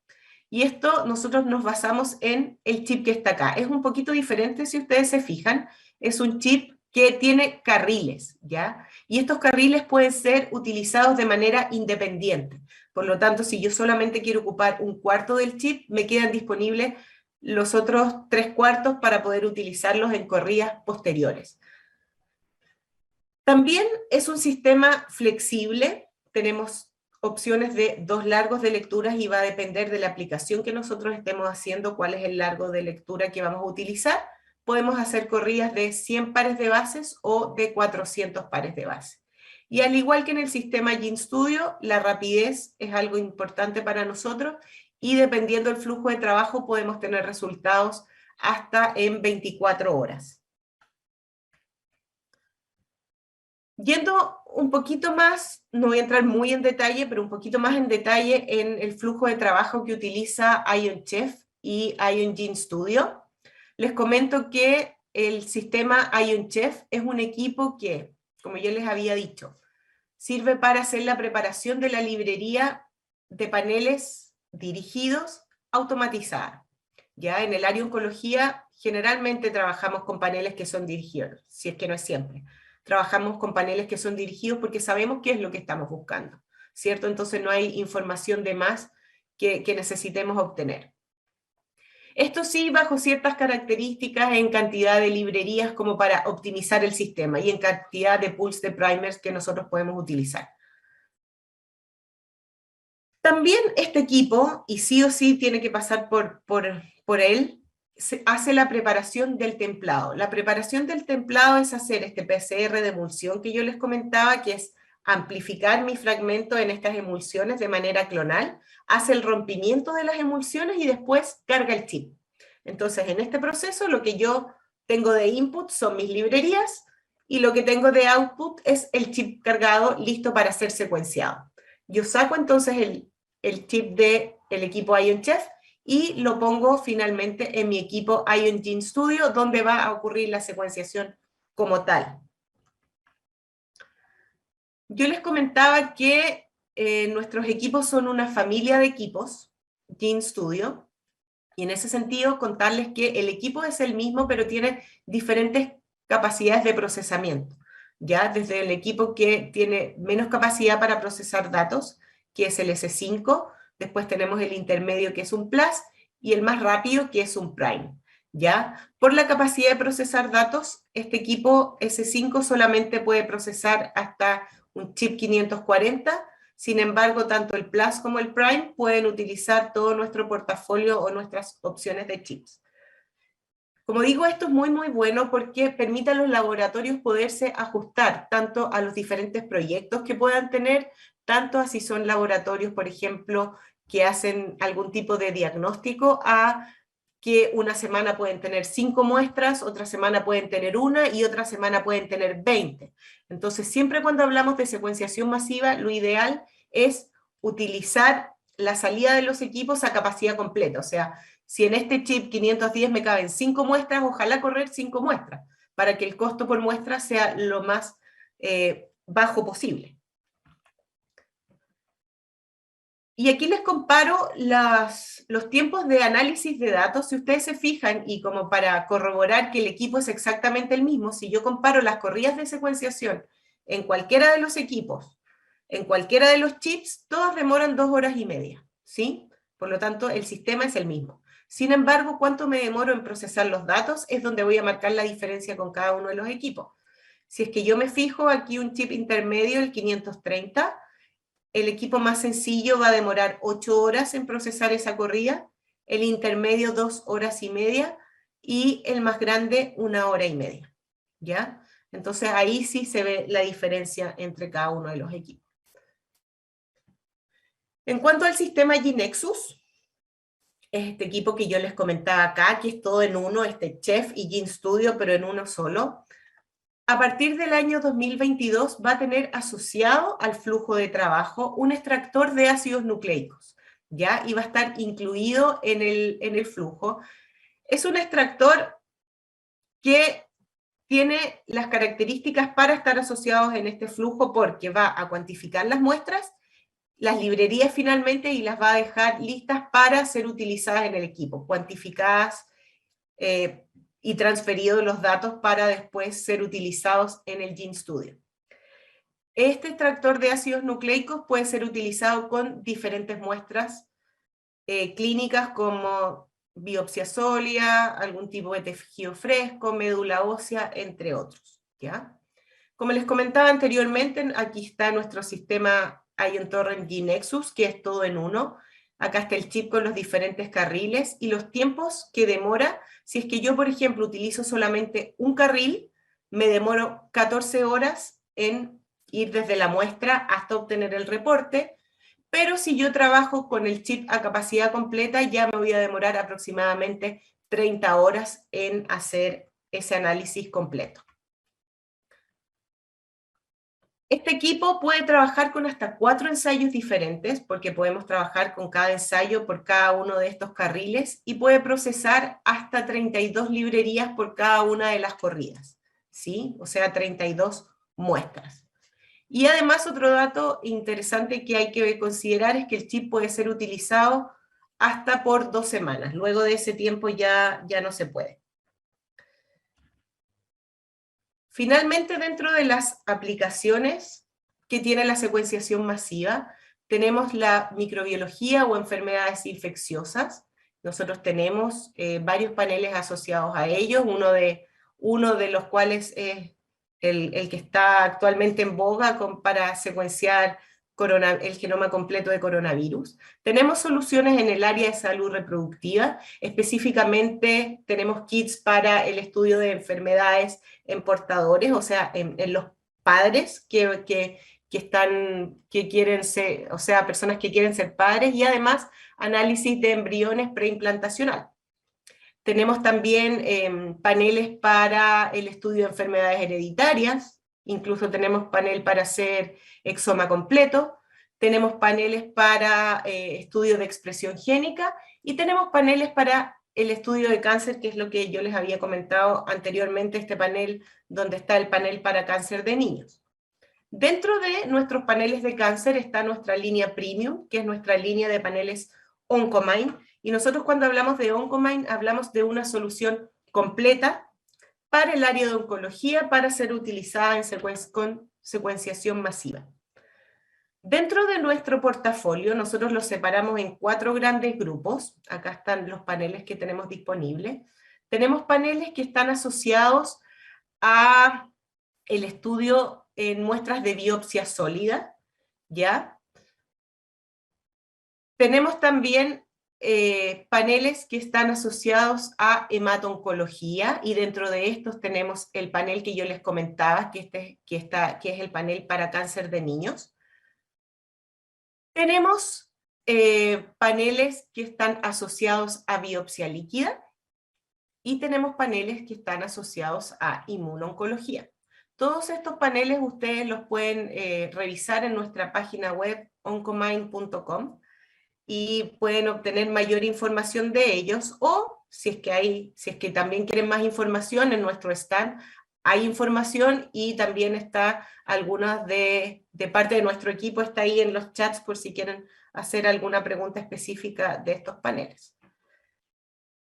y esto nosotros nos basamos en el chip que está acá. Es un poquito diferente si ustedes se fijan, es un chip que tiene carriles, ¿ya? Y estos carriles pueden ser utilizados de manera independiente. Por lo tanto, si yo solamente quiero ocupar un cuarto del chip, me quedan disponibles los otros 3/4 para poder utilizarlos en corridas posteriores. También es un sistema flexible, tenemos opciones de 2 largos de lecturas y va a depender de la aplicación que nosotros estemos haciendo cuál es el largo de lectura que vamos a utilizar. Podemos hacer corridas de 100 pares de bases o de 400 pares de bases. Y al igual que en el sistema GenStudio, la rapidez es algo importante para nosotros y dependiendo del flujo de trabajo podemos tener resultados hasta en 24 horas. Yendo un poquito más, no voy a entrar muy en detalle, pero un poquito más en detalle en el flujo de trabajo que utiliza Ion Chef y Ion GenStudio, les comento que el sistema Ion Chef es un equipo que, como yo les había dicho, sirve para hacer la preparación de la librería de paneles dirigidos automatizada. Ya en el área de oncología generalmente trabajamos con paneles que son dirigidos, si es que no es siempre. Trabajamos con paneles que son dirigidos porque sabemos qué es lo que estamos buscando, ¿cierto? Entonces no hay información de más que necesitemos obtener. Esto sí, bajo ciertas características en cantidad de librerías como para optimizar el sistema y en cantidad de pools de primers que nosotros podemos utilizar. También este equipo, y sí o sí tiene que pasar por él, hace la preparación del templado. La preparación del templado es hacer este PCR de emulsión que yo les comentaba, que es amplificar mi fragmento en estas emulsiones de manera clonal, hace el rompimiento de las emulsiones y después carga el chip. Entonces, en este proceso lo que yo tengo de input son mis librerías y lo que tengo de output es el chip cargado listo para ser secuenciado. Yo saco entonces el chip del equipo Ion Chef y lo pongo finalmente en mi equipo Ion GenStudio, donde va a ocurrir la secuenciación como tal. Yo les comentaba que nuestros equipos son una familia de equipos, GenStudio, y en ese sentido contarles que el equipo es el mismo, pero tiene diferentes capacidades de procesamiento. Ya desde el equipo que tiene menos capacidad para procesar datos, que es el S5, después tenemos el intermedio, que es un Plus, y el más rápido, que es un Prime. ¿Ya? Por la capacidad de procesar datos, este equipo S5 solamente puede procesar hasta un chip 540, sin embargo, tanto el Plus como el Prime pueden utilizar todo nuestro portafolio o nuestras opciones de chips. Como digo, esto es muy bueno porque permite a los laboratorios poderse ajustar tanto a los diferentes proyectos que puedan tener, tanto a si son laboratorios, por ejemplo, que hacen algún tipo de diagnóstico, a que una semana pueden tener 5 muestras, otra semana pueden tener 1 y otra semana pueden tener 20. Entonces, siempre cuando hablamos de secuenciación masiva, lo ideal es utilizar la salida de los equipos a capacidad completa. O sea, si en este chip 510 me caben 5 muestras, ojalá correr 5 muestras, para que el costo por muestra sea lo más bajo posible. Y aquí les comparo los tiempos de análisis de datos. Si ustedes se fijan, y como para corroborar que el equipo es exactamente el mismo, si yo comparo las corridas de secuenciación en cualquiera de los equipos, en cualquiera de los chips, todas demoran 2 horas y media, ¿sí? Por lo tanto, el sistema es el mismo. Sin embargo, cuánto me demoro en procesar los datos es donde voy a marcar la diferencia con cada uno de los equipos. Si es que yo me fijo aquí un chip intermedio, el 530, el equipo más sencillo va a demorar 8 horas en procesar esa corrida, el intermedio 2 horas y media y el más grande 1 hora y media, ¿ya? Entonces ahí sí se ve la diferencia entre cada uno de los equipos. En cuanto al sistema GeneXus, es este equipo que yo les comentaba acá, que es todo en uno, este Chef y GenStudio, pero en uno solo. A partir del año 2022 va a tener asociado al flujo de trabajo un extractor de ácidos nucleicos, ¿ya? Y va a estar incluido en el flujo. Es un extractor que tiene las características para estar asociados en este flujo porque va a cuantificar las muestras, las librerías finalmente, y las va a dejar listas para ser utilizadas en el equipo, cuantificadas y transferidos los datos para después ser utilizados en el GenStudio. Este extractor de ácidos nucleicos puede ser utilizado con diferentes muestras clínicas como biopsia sólida, algún tipo de tejido fresco, médula ósea, entre otros, ¿ya? Como les comentaba anteriormente, aquí está nuestro sistema Ion Torrent GeneXus, que es todo en uno. Acá está el chip con los diferentes carriles y los tiempos que demora. Si es que yo, por ejemplo, utilizo solamente un carril, me demoro 14 horas en ir desde la muestra hasta obtener el reporte, pero si yo trabajo con el chip a capacidad completa, ya me voy a demorar aproximadamente 30 horas en hacer ese análisis completo. Este equipo puede trabajar con hasta 4 ensayos diferentes, porque podemos trabajar con cada ensayo por cada uno de estos carriles, y puede procesar hasta 32 librerías por cada una de las corridas, ¿sí? O sea, 32 muestras. Y además otro dato interesante que hay que considerar es que el chip puede ser utilizado hasta por 2 semanas. Luego de ese tiempo ya no se puede. Finalmente, dentro de las aplicaciones que tiene la secuenciación masiva, tenemos la microbiología o enfermedades infecciosas. Nosotros tenemos varios paneles asociados a ellos, uno de los cuales es el que está actualmente en boga para secuenciar el genoma completo de coronavirus. Tenemos soluciones en el área de salud reproductiva, específicamente tenemos kits para el estudio de enfermedades en portadores, o sea, en los padres que quieren ser, o sea, personas que quieren ser padres, y además análisis de embriones preimplantacional. Tenemos también paneles para el estudio de enfermedades hereditarias, incluso tenemos panel para hacer exoma completo, tenemos paneles para estudio de expresión génica, y tenemos paneles para el estudio de cáncer, que es lo que yo les había comentado anteriormente, este panel donde está el panel para cáncer de niños. Dentro de nuestros paneles de cáncer está nuestra línea Premium, que es nuestra línea de paneles Oncomine, y nosotros cuando hablamos de Oncomine hablamos de una solución completa para el área de oncología para ser utilizada con secuenciación masiva. Dentro de nuestro portafolio nosotros los separamos en 4 grandes grupos. Acá están los paneles que tenemos disponibles. Tenemos paneles que están asociados a el estudio en muestras de biopsia sólida, ¿ya? Tenemos también paneles que están asociados a hemato-oncología, y dentro de estos tenemos el panel que yo les comentaba, que es el panel para cáncer de niños. Tenemos paneles que están asociados a biopsia líquida, y tenemos paneles que están asociados a inmuno-oncología. Todos estos paneles ustedes los pueden revisar en nuestra página web oncomine.com, y pueden obtener mayor información de ellos, o si es que también quieren más información, en nuestro stand hay información, y también está algunas de parte de nuestro equipo, está ahí en los chats por si quieren hacer alguna pregunta específica de estos paneles.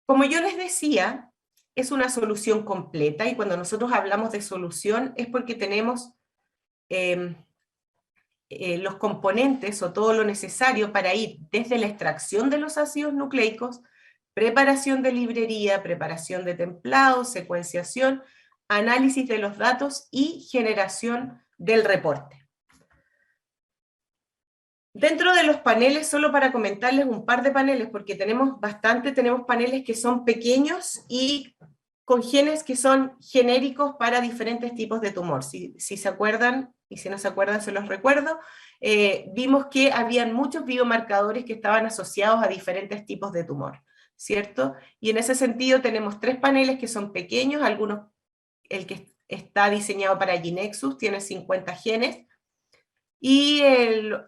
Como yo les decía, es una solución completa, y cuando nosotros hablamos de solución es porque tenemos los componentes o todo lo necesario para ir desde la extracción de los ácidos nucleicos, preparación de librería, preparación de templado, secuenciación, análisis de los datos y generación del reporte. Dentro de los paneles, solo para comentarles un par de paneles, porque tenemos paneles que son pequeños y con genes que son genéricos para diferentes tipos de tumor. Si se acuerdan, y si no se acuerdan se los recuerdo, vimos que habían muchos biomarcadores que estaban asociados a diferentes tipos de tumor, ¿cierto? Y en ese sentido tenemos 3 paneles que son pequeños, el que está diseñado para GeneXus tiene 50 genes, y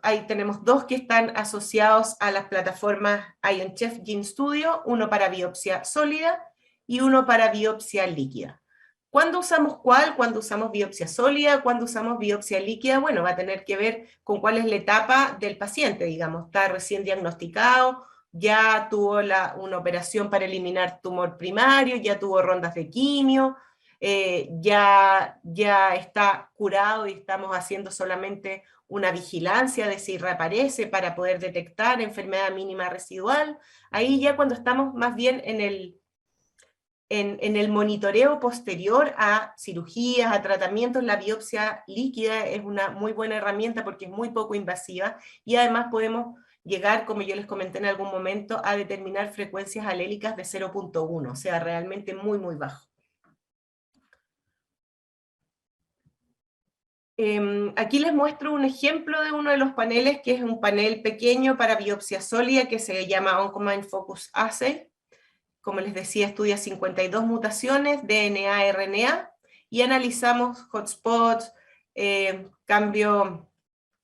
ahí tenemos 2 que están asociados a las plataformas IonChef GenStudio, uno para biopsia sólida y uno para biopsia líquida. ¿Cuándo usamos cuál? ¿Cuándo usamos biopsia sólida? ¿Cuándo usamos biopsia líquida? Bueno, va a tener que ver con cuál es la etapa del paciente, digamos, está recién diagnosticado, ya tuvo una operación para eliminar tumor primario, ya tuvo rondas de quimio, ya está curado y estamos haciendo solamente una vigilancia de si reaparece para poder detectar enfermedad mínima residual. Ahí ya cuando estamos más bien en el monitoreo posterior a cirugías, a tratamientos, la biopsia líquida es una muy buena herramienta porque es muy poco invasiva y además podemos llegar, como yo les comenté en algún momento, a determinar frecuencias alélicas de 0.1, o sea, realmente muy, muy bajo. Aquí les muestro un ejemplo de uno de los paneles, que es un panel pequeño para biopsia sólida que se llama Oncomine Focus Assay. Como les decía, estudia 52 mutaciones, DNA, RNA, y analizamos hotspots,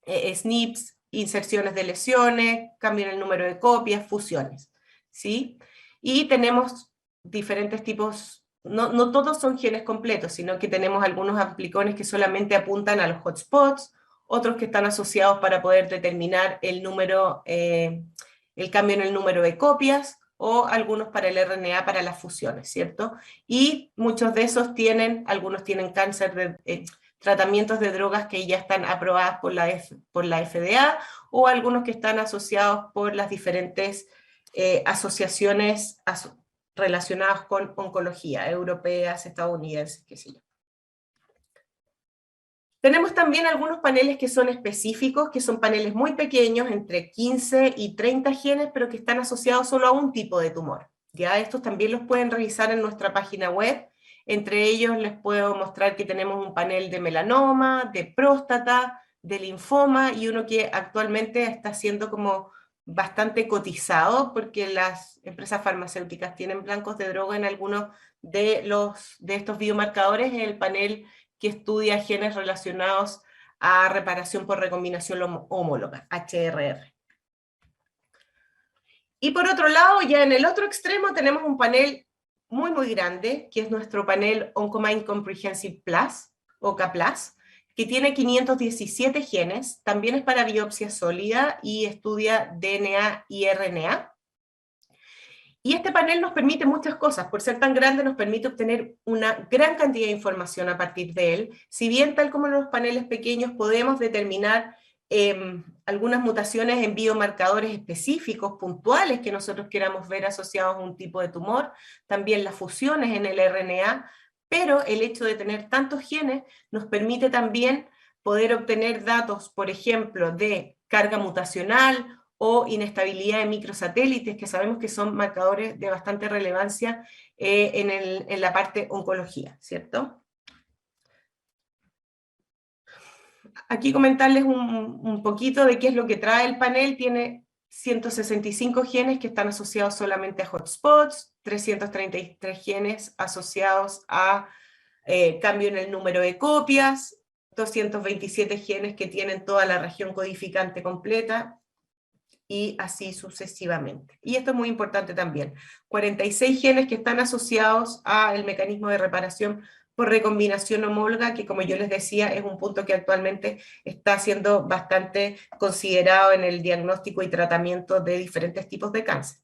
SNPs, inserciones de lesiones, cambio en el número de copias, fusiones, ¿sí? Y tenemos diferentes tipos, no todos son genes completos, sino que tenemos algunos amplicones que solamente apuntan a los hotspots, otros que están asociados para poder determinar el cambio en el número de copias, o algunos para el RNA para las fusiones, ¿cierto? Y muchos de esos algunos tienen cáncer tratamientos de drogas que ya están aprobadas por la FDA, o algunos que están asociados por las diferentes asociaciones relacionadas con oncología, europeas, estadounidenses, qué sé yo. Tenemos también algunos paneles que son específicos, que son paneles muy pequeños, entre 15 y 30 genes, pero que están asociados solo a un tipo de tumor. Ya estos también los pueden revisar en nuestra página web. Entre ellos les puedo mostrar que tenemos un panel de melanoma, de próstata, de linfoma, y uno que actualmente está siendo como bastante cotizado, porque las empresas farmacéuticas tienen blancos de droga en algunos de estos biomarcadores, en el panel que estudia genes relacionados a reparación por recombinación homóloga, HRR. Y por otro lado, ya en el otro extremo tenemos un panel muy, muy grande, que es nuestro panel Oncomine Comprehensive Plus, OCA+, que tiene 517 genes, también es para biopsia sólida y estudia DNA y RNA. Y este panel nos permite muchas cosas. Por ser tan grande nos permite obtener una gran cantidad de información a partir de él. Si bien, tal como en los paneles pequeños, podemos determinar algunas mutaciones en biomarcadores específicos, puntuales, que nosotros queramos ver asociados a un tipo de tumor, también las fusiones en el RNA, pero el hecho de tener tantos genes nos permite también poder obtener datos, por ejemplo, de carga mutacional, o inestabilidad de microsatélites, que sabemos que son marcadores de bastante relevancia en la parte oncología, ¿cierto? Aquí comentarles un poquito de qué es lo que trae el panel. Tiene 165 genes que están asociados solamente a hotspots, 333 genes asociados a cambio en el número de copias, 227 genes que tienen toda la región codificante completa, y así sucesivamente. Y esto es muy importante también. 46 genes que están asociados al mecanismo de reparación por recombinación homóloga, que como yo les decía, es un punto que actualmente está siendo bastante considerado en el diagnóstico y tratamiento de diferentes tipos de cáncer.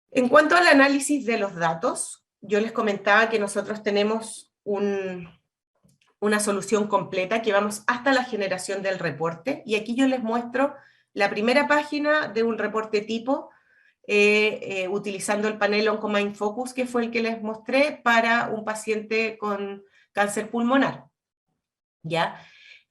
En cuanto al análisis de los datos, yo les comentaba que nosotros tenemos una solución completa, que vamos hasta la generación del reporte, y aquí yo les muestro la primera página de un reporte tipo, utilizando el panel Oncomine Focus, que fue el que les mostré, para un paciente con cáncer pulmonar, ¿ya?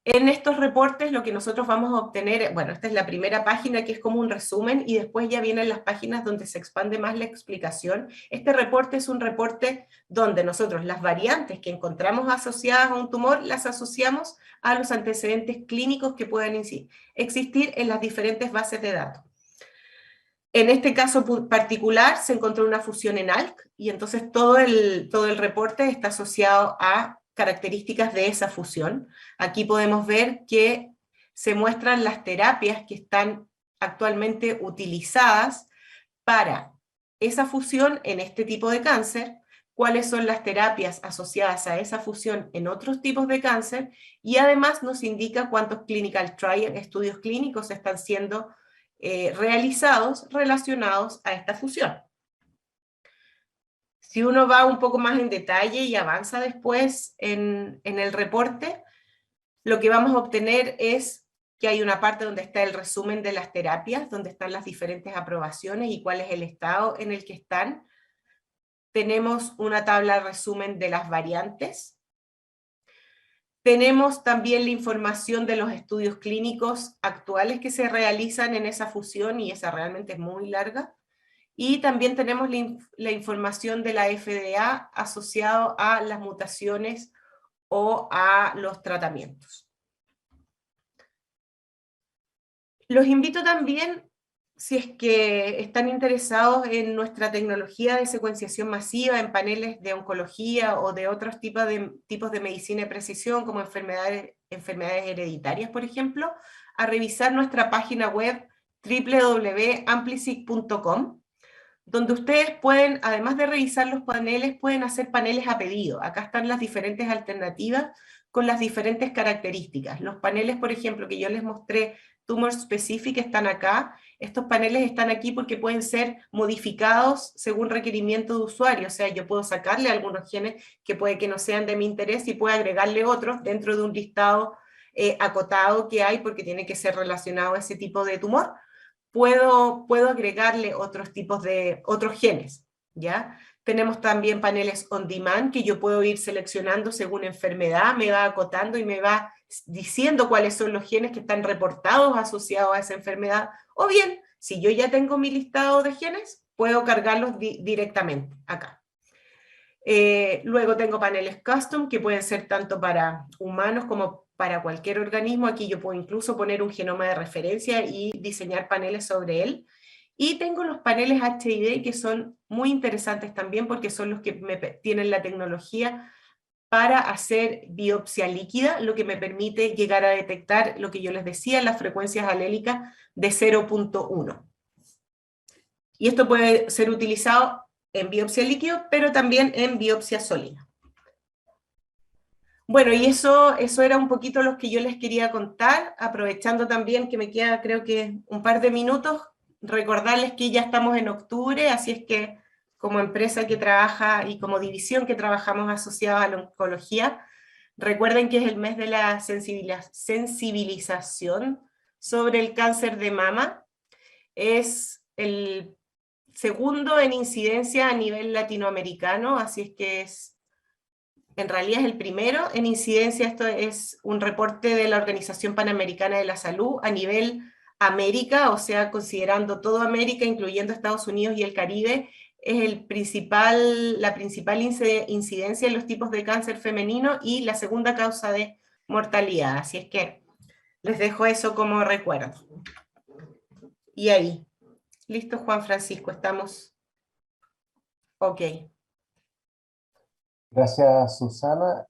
En estos reportes lo que nosotros vamos a obtener, bueno, esta es la primera página que es como un resumen, y después ya vienen las páginas donde se expande más la explicación. Este reporte es un reporte donde nosotros las variantes que encontramos asociadas a un tumor las asociamos a los antecedentes clínicos que puedan existir en las diferentes bases de datos. En este caso particular se encontró una fusión en ALK, y entonces todo el reporte está asociado a características de esa fusión. Aquí podemos ver que se muestran las terapias que están actualmente utilizadas para esa fusión en este tipo de cáncer, cuáles son las terapias asociadas a esa fusión en otros tipos de cáncer, y además nos indica cuántos clinical trials, estudios clínicos están siendo realizados relacionados a esta fusión. Si uno va un poco más en detalle y avanza después en el reporte, lo que vamos a obtener es que hay una parte donde está el resumen de las terapias, donde están las diferentes aprobaciones y cuál es el estado en el que están. Tenemos una tabla resumen de las variantes. Tenemos también la información de los estudios clínicos actuales que se realizan en esa fusión, y esa realmente es muy larga. Y también tenemos la información de la FDA asociado a las mutaciones o a los tratamientos. Los invito también, si es que están interesados en nuestra tecnología de secuenciación masiva, en paneles de oncología o de otros tipos de medicina de precisión, como enfermedades hereditarias, por ejemplo, a revisar nuestra página web www.amplisic.com, donde ustedes pueden, además de revisar los paneles, pueden hacer paneles a pedido. Acá están las diferentes alternativas con las diferentes características. Los paneles, por ejemplo, que yo les mostré, Tumor Specific, están acá. Estos paneles están aquí porque pueden ser modificados según requerimiento de usuario. O sea, yo puedo sacarle algunos genes que puede que no sean de mi interés y puedo agregarle otros dentro de un listado acotado que hay, porque tiene que ser relacionado a ese tipo de tumor. Puedo agregarle otros tipos de otros genes, ¿ya? Tenemos también paneles on demand que yo puedo ir seleccionando según enfermedad, me va acotando y me va diciendo cuáles son los genes que están reportados asociados a esa enfermedad, o bien, si yo ya tengo mi listado de genes, puedo cargarlos directamente acá. Luego tengo paneles custom, que pueden ser tanto para humanos como para cualquier organismo. Aquí yo puedo incluso poner un genoma de referencia y diseñar paneles sobre él. Y tengo los paneles HID, que son muy interesantes también, porque son los que tienen la tecnología para hacer biopsia líquida, lo que me permite llegar a detectar lo que yo les decía, las frecuencias alélicas de 0.1. Y esto puede ser utilizado en biopsia líquida, pero también en biopsia sólida. Bueno, y eso era un poquito lo que yo les quería contar, aprovechando también que me queda, creo que un par de minutos, recordarles que ya estamos en octubre, así es que como empresa que trabaja y como división que trabajamos asociados a la oncología, recuerden que es el mes de la sensibilización sobre el cáncer de mama. Es el segundo en incidencia a nivel latinoamericano, así es que en realidad es el primero en incidencia. Esto es un reporte de la Organización Panamericana de la Salud a nivel América, o sea, considerando toda América, incluyendo Estados Unidos y el Caribe, es la principal incidencia en los tipos de cáncer femenino y la segunda causa de mortalidad. Así es que les dejo eso como recuerdo. Y ahí. Listo, Juan Francisco, estamos ok. Gracias, Susana.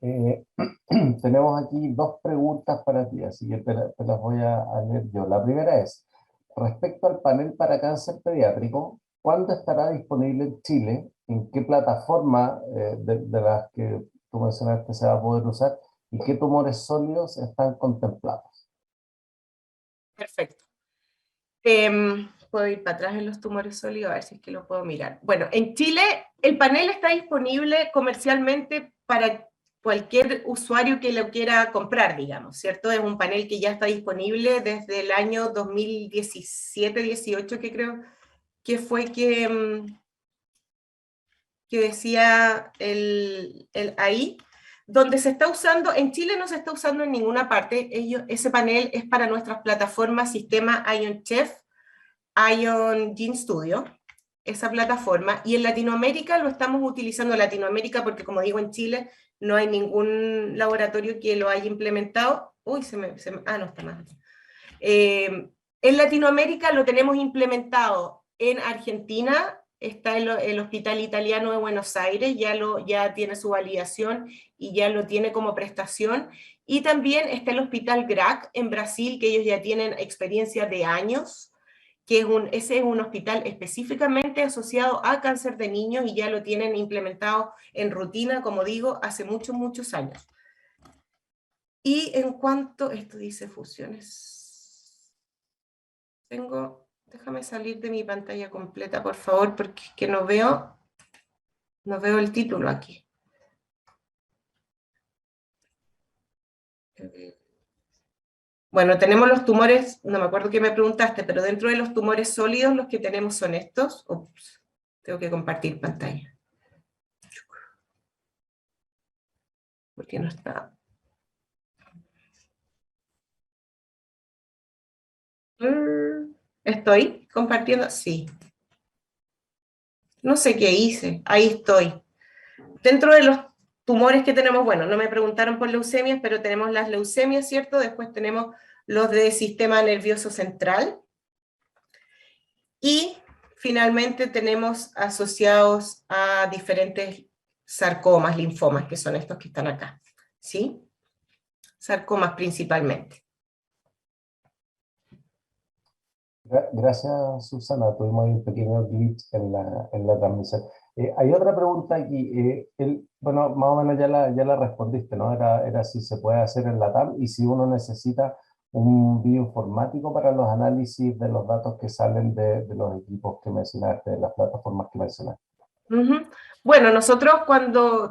Tenemos aquí dos preguntas para ti, así que te las voy a leer yo. La primera es, respecto al panel para cáncer pediátrico, ¿cuándo estará disponible en Chile? ¿En qué plataforma de las que tú mencionaste se va a poder usar? ¿Y qué tumores sólidos están contemplados? Perfecto. Puedo ir para atrás en los tumores sólidos, a ver si es que lo puedo mirar. Bueno, en Chile el panel está disponible comercialmente para cualquier usuario que lo quiera comprar, digamos, ¿cierto? Es un panel que ya está disponible desde el año 2017-18, que creo que fue que decía ahí, donde se está usando. En Chile no se está usando en ninguna parte. Ese panel es para nuestras plataformas sistema Ion Chef, Ion Gene Studio, esa plataforma, y en Latinoamérica lo estamos utilizando en Latinoamérica porque, como digo, en Chile no hay ningún laboratorio que lo haya implementado. Uy, no, está mal. En Latinoamérica lo tenemos implementado en Argentina. Está el Hospital Italiano de Buenos Aires, ya tiene su validación y ya lo tiene como prestación. Y también está el Hospital GRAC en Brasil, que ellos ya tienen experiencia de años que ese es un hospital específicamente asociado a cáncer de niños y ya lo tienen implementado en rutina, como digo, hace muchos, muchos años. Y en cuanto, esto dice fusiones, déjame salir de mi pantalla completa, por favor, porque es que no veo el título aquí. Bueno, tenemos los tumores, no me acuerdo qué me preguntaste, pero dentro de los tumores sólidos los que tenemos son estos. Ups, tengo que compartir pantalla. ¿Por qué no está? ¿Estoy compartiendo? Sí. No sé qué hice, ahí estoy. Dentro de los tumores que tenemos, bueno, no me preguntaron por leucemias, pero tenemos las leucemias, ¿cierto? Después tenemos los de sistema nervioso central. Y finalmente tenemos asociados a diferentes sarcomas, linfomas, que son estos que están acá, ¿sí? Sarcomas principalmente. Gracias, Susana. Tuvimos un pequeño glitch en la transmisión. Hay otra pregunta aquí. Bueno, más o menos ya la respondiste, ¿no? Era si se puede hacer en la TAM y si uno necesita un bioinformático para los análisis de los datos que salen de los equipos que mencionaste, de las plataformas que mencionaste. Bueno, nosotros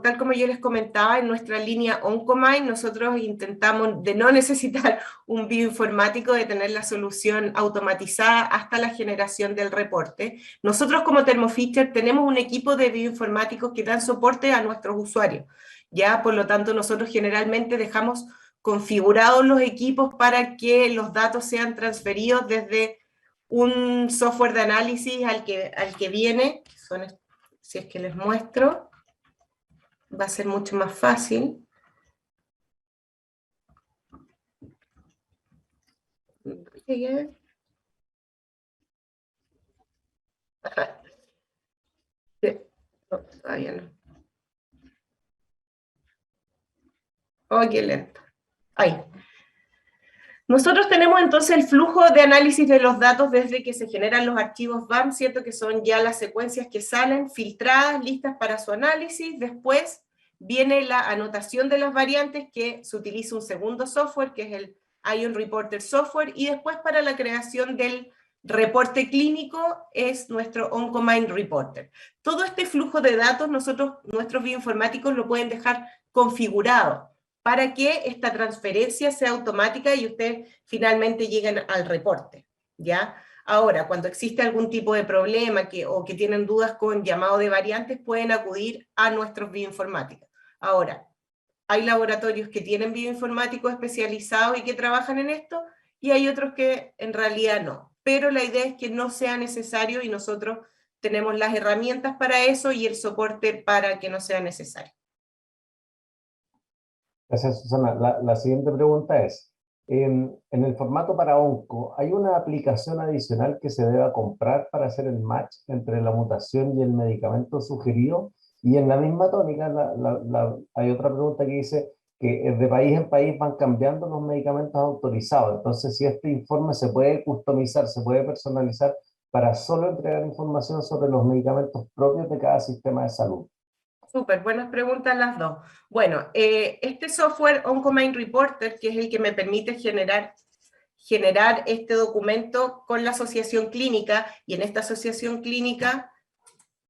tal como yo les comentaba, en nuestra línea Oncomine, nosotros intentamos de no necesitar un bioinformático, de tener la solución automatizada hasta la generación del reporte. Nosotros como Thermo Fisher tenemos un equipo de bioinformáticos que dan soporte a nuestros usuarios, ¿ya? Por lo tanto, nosotros generalmente dejamos configurados los equipos para que los datos sean transferidos desde un software de análisis al que viene, que son estos. Si es que les muestro, va a ser mucho más fácil. No, todavía no. Oh, qué lento. Ahí. Nosotros tenemos entonces el flujo de análisis de los datos desde que se generan los archivos BAM, ¿cierto? Que son ya las secuencias que salen filtradas, listas para su análisis. Después viene la anotación de las variantes, que se utiliza un segundo software, que es el Ion Reporter Software, y después para la creación del reporte clínico es nuestro Oncomine Reporter. Todo este flujo de datos nuestros bioinformáticos lo pueden dejar configurado para que esta transferencia sea automática y ustedes finalmente lleguen al reporte, ¿ya? Ahora, cuando existe algún tipo de problema o que tienen dudas con llamado de variantes, pueden acudir a nuestros bioinformáticos. Ahora, hay laboratorios que tienen bioinformáticos especializados y que trabajan en esto, y hay otros que en realidad no. Pero la idea es que no sea necesario y nosotros tenemos las herramientas para eso y el soporte para que no sea necesario. Gracias, Susana. La siguiente pregunta es, en el formato para onco, ¿hay una aplicación adicional que se deba comprar para hacer el match entre la mutación y el medicamento sugerido? Y en la misma tónica hay otra pregunta que dice que de país en país van cambiando los medicamentos autorizados. Entonces, si este informe se puede customizar, se puede personalizar para solo entregar información sobre los medicamentos propios de cada sistema de salud. Súper, buenas preguntas las dos. Bueno, este software Oncomine Reporter, que es el que me permite generar este documento con la asociación clínica, y en esta asociación clínica,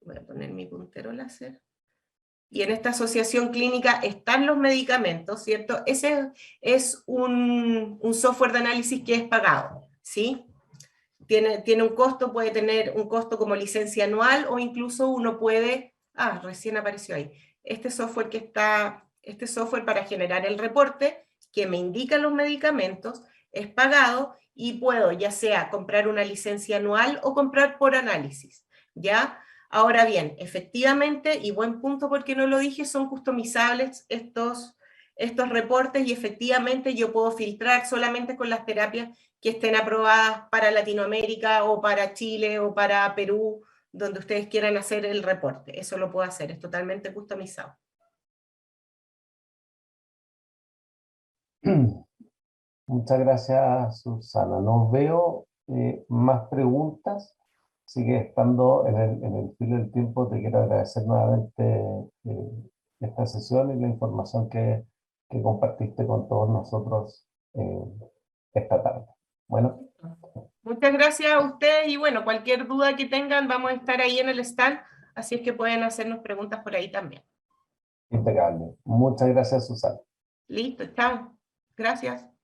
voy a poner mi puntero láser, y en esta asociación clínica están los medicamentos, ¿cierto? Ese es un software de análisis que es pagado, ¿sí? Tiene un costo, puede tener un costo como licencia anual, o incluso uno puede... recién apareció ahí. Este software para generar el reporte, que me indica los medicamentos, es pagado y puedo ya sea comprar una licencia anual o comprar por análisis, ¿ya? Ahora bien, efectivamente, y buen punto porque no lo dije, son customizables estos reportes, y efectivamente yo puedo filtrar solamente con las terapias que estén aprobadas para Latinoamérica o para Chile o para Perú, donde ustedes quieran hacer el reporte. Eso lo puedo hacer, es totalmente customizado. Muchas gracias, Susana. No veo más preguntas, sigue estando en el filo del tiempo. Te quiero agradecer nuevamente esta sesión y la información que compartiste con todos nosotros esta tarde. Bueno. Muchas gracias a ustedes y bueno, cualquier duda que tengan, vamos a estar ahí en el stand, así es que pueden hacernos preguntas por ahí también. Impecable. Muchas gracias, Susana. Listo, chao. Gracias.